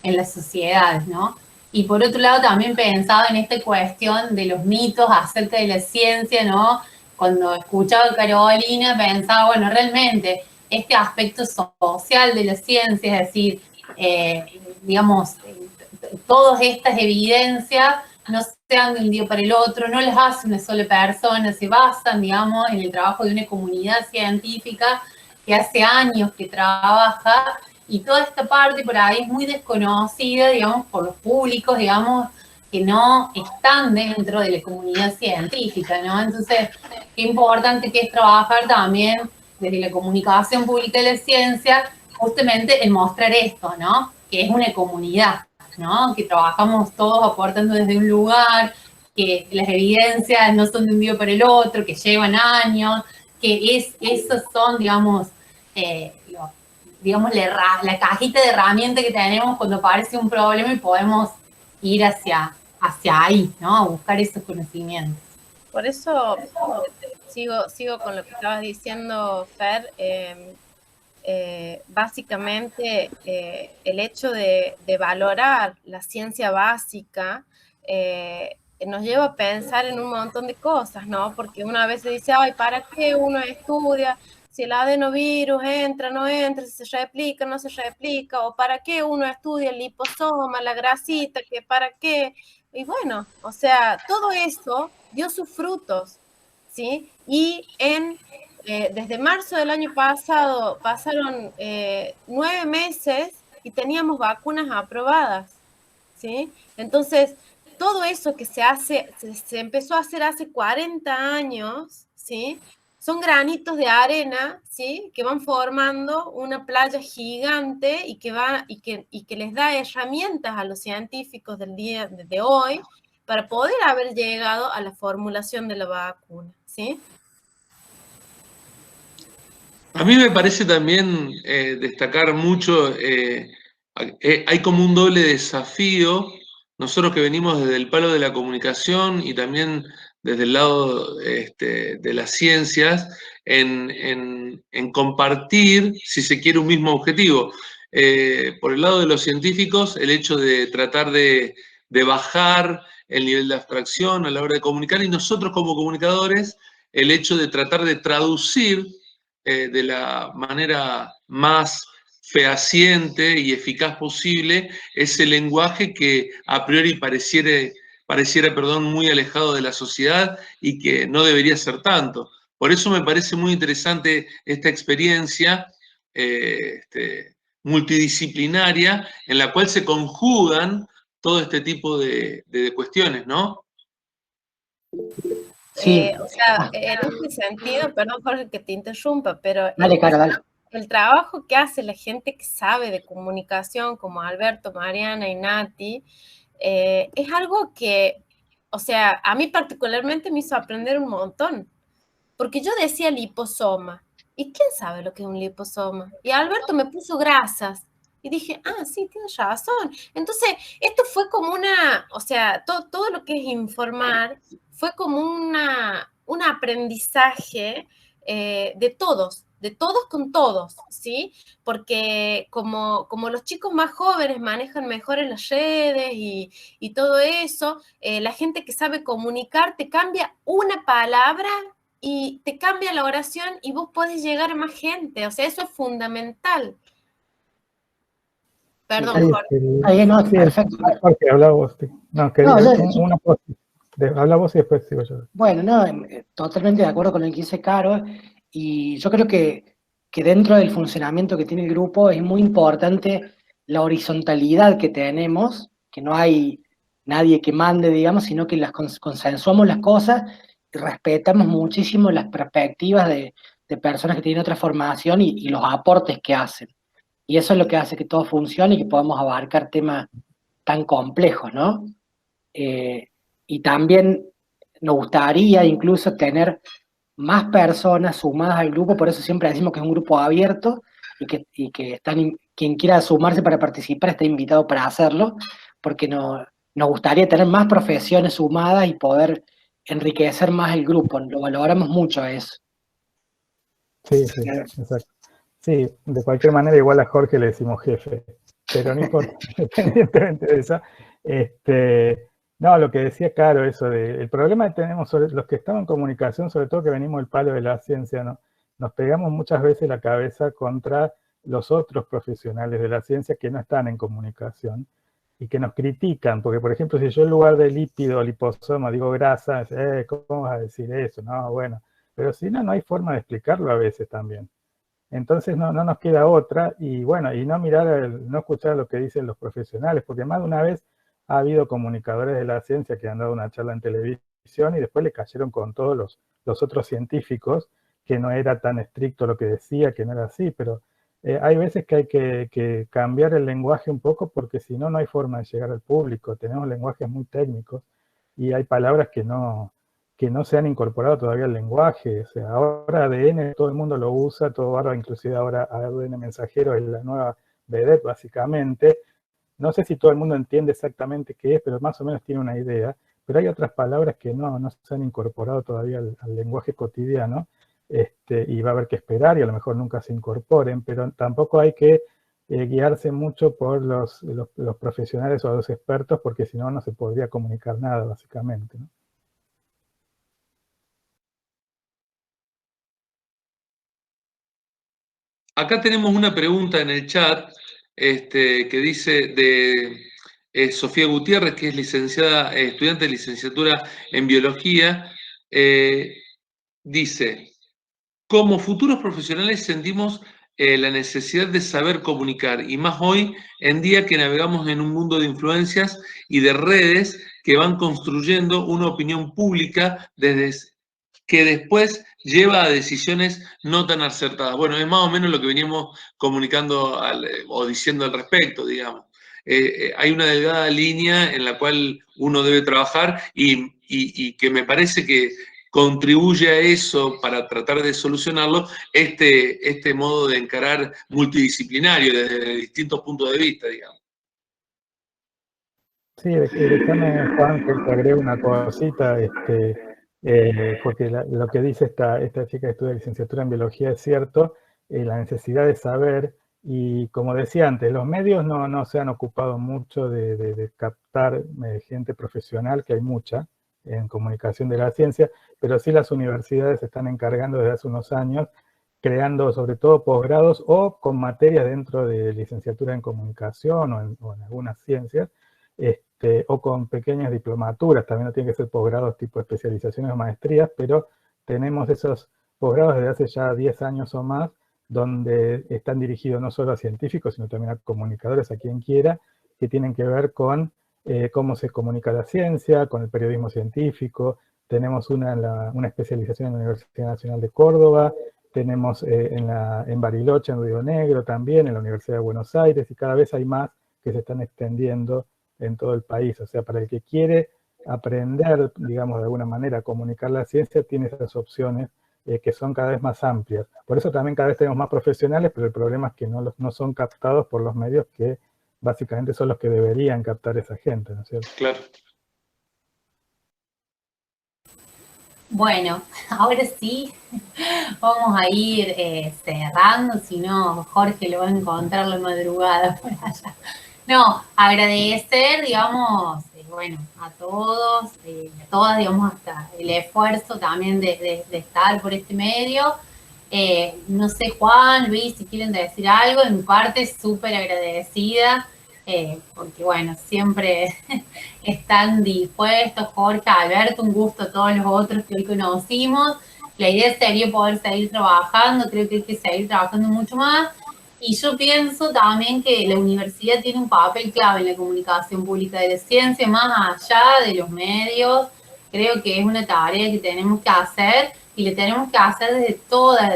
en las sociedades, ¿no? Y por otro lado también pensaba en esta cuestión de los mitos acerca de la ciencia, ¿no? Cuando escuchaba a Carolina pensaba, bueno, realmente este aspecto social de la ciencia, es decir, digamos, todas estas evidencias no se dan de un día para el otro, no las hace una sola persona, se basan, digamos, en el trabajo de una comunidad científica que hace años que trabaja, y toda esta parte por ahí es muy desconocida, digamos, por los públicos, digamos, que no están dentro de la comunidad científica, ¿no? Entonces, qué importante que es trabajar también desde la comunicación pública de la ciencia, justamente en mostrar esto, ¿no? Que es una comunidad, ¿no? Que trabajamos todos aportando desde un lugar, que las evidencias no son de un día para el otro, que llevan años, que esos son, digamos, la cajita de herramientas que tenemos cuando aparece un problema y podemos ir hacia ahí, ¿no? A buscar esos conocimientos. Por eso sigo con lo que estabas diciendo, Fer. Básicamente, el hecho de valorar la ciencia básica nos lleva a pensar en un montón de cosas, ¿no? Porque una vez se dice, ay, ¿para qué uno estudia si el adenovirus entra, no entra, si se replica, no se replica? ¿O para qué uno estudia el liposoma, la grasita, que para qué? Y bueno, o sea, todo eso dio sus frutos, ¿sí? Y desde marzo del año pasado pasaron 9 meses y teníamos vacunas aprobadas, ¿sí? Entonces, todo eso que se empezó a hacer hace 40 años, ¿sí? Son granitos de arena, ¿sí? Que van formando una playa gigante y que les da herramientas a los científicos del día de hoy para poder haber llegado a la formulación de la vacuna, ¿sí? A mí me parece también destacar mucho, hay como un doble desafío, nosotros que venimos desde el palo de la comunicación y también desde el lado de las ciencias, en compartir, si se quiere, un mismo objetivo. Por el lado de los científicos, el hecho de tratar de bajar el nivel de abstracción a la hora de comunicar, y nosotros como comunicadores, el hecho de tratar de traducir de la manera más fehaciente y eficaz posible ese lenguaje que a priori pareciera muy alejado de la sociedad y que no debería ser tanto. Por eso me parece muy interesante esta experiencia multidisciplinaria en la cual se conjugan todo este tipo de cuestiones, ¿no? Sí. O sea, en este sentido, perdón Jorge que te interrumpa, pero Dale, Caro, dale. el trabajo que hace la gente que sabe de comunicación, como Alberto, Mariana y Nati, es algo que, o sea, a mí particularmente me hizo aprender un montón, porque yo decía liposoma, ¿y quién sabe lo que es un liposoma? Y Alberto me puso grasas, y dije, ah, sí, tienes razón. Entonces, esto fue como o sea, todo lo que es informar fue como un aprendizaje de todos con todos, ¿sí? Porque como los chicos más jóvenes manejan mejor en las redes y todo eso, la gente que sabe comunicar te cambia una palabra y te cambia la oración y vos podés llegar a más gente, o sea, eso es fundamental. Perdón, Jorge. No, perfecto. Jorge, habla vos. No, habla vos y después sigo yo. Bueno, no, totalmente de acuerdo con lo que dice Caro, y yo creo que dentro del funcionamiento que tiene el grupo es muy importante la horizontalidad que tenemos, que no hay nadie que mande, digamos, sino que las consensuamos las cosas y respetamos muchísimo las perspectivas de personas que tienen otra formación y los aportes que hacen. Y eso es lo que hace que todo funcione y que podamos abarcar temas tan complejos, ¿no? Y también nos gustaría incluso tener más personas sumadas al grupo, por eso siempre decimos que es un grupo abierto y que quien quiera sumarse para participar está invitado para hacerlo, porque nos gustaría tener más profesiones sumadas y poder enriquecer más el grupo, lo valoramos mucho eso. Sí, exacto. Sí, de cualquier manera igual a Jorge le decimos jefe, pero no importa, independientemente de eso. No, lo que decía Caro, eso el problema que tenemos los que estamos en comunicación, sobre todo que venimos del palo de la ciencia, ¿no? Nos pegamos muchas veces la cabeza contra los otros profesionales de la ciencia que no están en comunicación. y que nos critican, porque por ejemplo, si yo en lugar de lípido o liposoma digo grasa, ¿cómo vas a decir eso? No, bueno, pero si no, no hay forma de explicarlo a veces también. Entonces no nos queda otra, y bueno, y no mirar, no escuchar lo que dicen los profesionales, porque más de una vez ha habido comunicadores de la ciencia que han dado una charla en televisión y después le cayeron con todos los otros científicos, que no era tan estricto lo que decía, que no era así, pero hay veces que hay que cambiar el lenguaje un poco, porque si no, no hay forma de llegar al público. Tenemos lenguajes muy técnicos y hay palabras que no se han incorporado todavía al lenguaje. O sea, ahora ADN todo el mundo lo usa, todo ahora, inclusive ahora ADN mensajero es la nueva vedette básicamente. No sé si todo el mundo entiende exactamente qué es, pero más o menos tiene una idea. Pero hay otras palabras que no se han incorporado todavía al lenguaje cotidiano, y va a haber que esperar y a lo mejor nunca se incorporen, pero tampoco hay que guiarse mucho por los profesionales o los expertos, porque si no, no se podría comunicar nada, básicamente, ¿no? Acá tenemos una pregunta en el chat que dice de Sofía Gutiérrez, que es licenciada, estudiante de licenciatura en biología. Dice, como futuros profesionales sentimos la necesidad de saber comunicar, y más hoy en día que navegamos en un mundo de influencias y de redes que van construyendo una opinión pública que después lleva a decisiones no tan acertadas. Bueno, es más o menos lo que veníamos comunicando o diciendo al respecto, digamos. Hay una delgada línea en la cual uno debe trabajar y que me parece que contribuye a eso para tratar de solucionarlo este modo de encarar multidisciplinario desde distintos puntos de vista, digamos. Sí, déjame, Juan, que te agrego una cosita, porque lo que dice esta chica que estudia licenciatura en biología es cierto, la necesidad de saber, y como decía antes, los medios no se han ocupado mucho de captar gente profesional, que hay mucha en comunicación de la ciencia, pero sí las universidades se están encargando desde hace unos años, creando sobre todo posgrados o con materias dentro de licenciatura en comunicación o en algunas ciencias, o con pequeñas diplomaturas. También no tiene que ser posgrados tipo especializaciones o maestrías, pero tenemos esos posgrados desde hace ya 10 años o más, donde están dirigidos no solo a científicos, sino también a comunicadores, a quien quiera, que tienen que ver con cómo se comunica la ciencia, con el periodismo científico. Tenemos una especialización en la Universidad Nacional de Córdoba, tenemos en Bariloche, en Río Negro también, en la Universidad de Buenos Aires, y cada vez hay más que se están extendiendo en todo el país. O sea, para el que quiere aprender, digamos, de alguna manera a comunicar la ciencia, tiene esas opciones que son cada vez más amplias. Por eso también cada vez tenemos más profesionales, pero el problema es que no son captados por los medios, que básicamente son los que deberían captar esa gente, ¿no es cierto? Claro. Bueno, ahora sí, vamos a ir cerrando, si no, Jorge lo va a encontrar la madrugada por allá. No, agradecer, digamos, bueno, a todos, a todas, digamos, hasta el esfuerzo también de estar por este medio. No sé, Juan, Luis, si quieren decir algo, de mi parte, súper agradecida, porque, bueno, siempre están dispuestos, Jorge, Alberto, un gusto a todos los otros que hoy conocimos. La idea sería poder seguir trabajando, creo que hay que seguir trabajando mucho más. Y yo pienso también que la universidad tiene un papel clave en la comunicación pública de la ciencia, más allá de los medios. Creo que es una tarea que tenemos que hacer, y le tenemos que hacer desde todas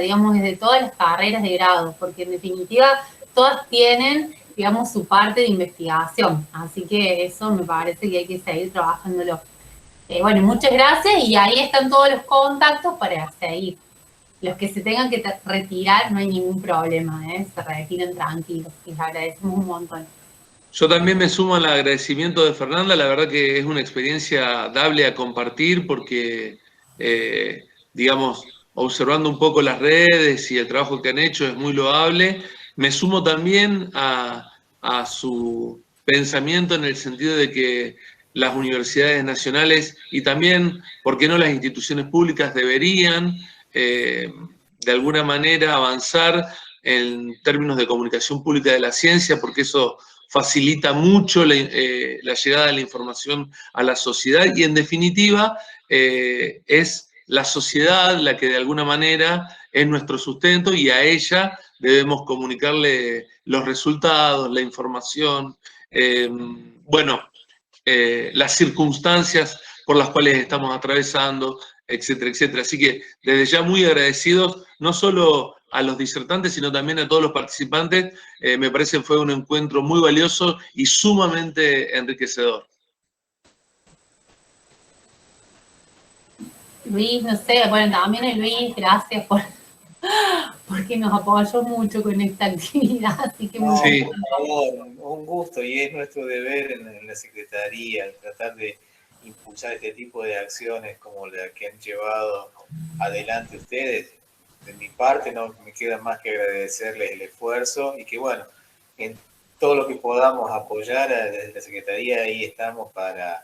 las carreras de grado, porque en definitiva todas tienen, digamos, su parte de investigación. Así que eso me parece que hay que seguir trabajándolo. Bueno, muchas gracias, y ahí están todos los contactos para seguir. Los que se tengan que retirar, no hay ningún problema, se retiran tranquilos, les agradecemos un montón. Yo también me sumo al agradecimiento de Fernanda, la verdad que es una experiencia dable a compartir, porque, digamos, observando un poco las redes y el trabajo que han hecho es muy loable. Me sumo también a su pensamiento en el sentido de que las universidades nacionales y también, ¿por qué no las instituciones públicas, deberían de alguna manera avanzar en términos de comunicación pública de la ciencia, porque eso facilita mucho la llegada de la información a la sociedad y en definitiva es la sociedad la que de alguna manera es nuestro sustento y a ella debemos comunicarle los resultados, la información, las circunstancias por las cuales estamos atravesando, etcétera, etcétera. Así que desde ya muy agradecidos, no solo a los disertantes, sino también a todos los participantes. Me parece que fue un encuentro muy valioso y sumamente enriquecedor. Luis, no sé, bueno, también a Luis, gracias porque nos apoyó mucho con esta actividad, así que no, sí. Por favor, un gusto, y es nuestro deber en la Secretaría tratar de impulsar este tipo de acciones como la que han llevado adelante ustedes. De mi parte no me queda más que agradecerles el esfuerzo y que bueno, en todo lo que podamos apoyar desde la Secretaría ahí estamos para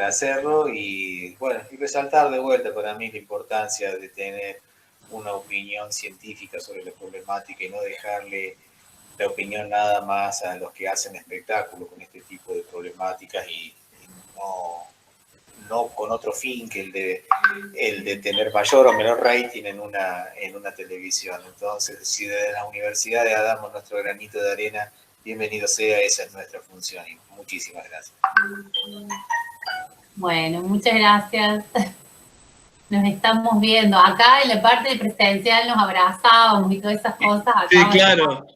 hacerlo y bueno, y resaltar de vuelta para mí la importancia de tener una opinión científica sobre la problemática y no dejarle la opinión nada más a los que hacen espectáculos con este tipo de problemáticas y no con otro fin que el de tener mayor o menor rating en una televisión. Entonces, si desde las universidades damos nuestro granito de arena, bienvenido sea, esa es nuestra función y muchísimas gracias. Bueno, muchas gracias. Nos estamos viendo. Acá en la parte de presencial nos abrazábamos y todas esas cosas. Acá Sí, claro.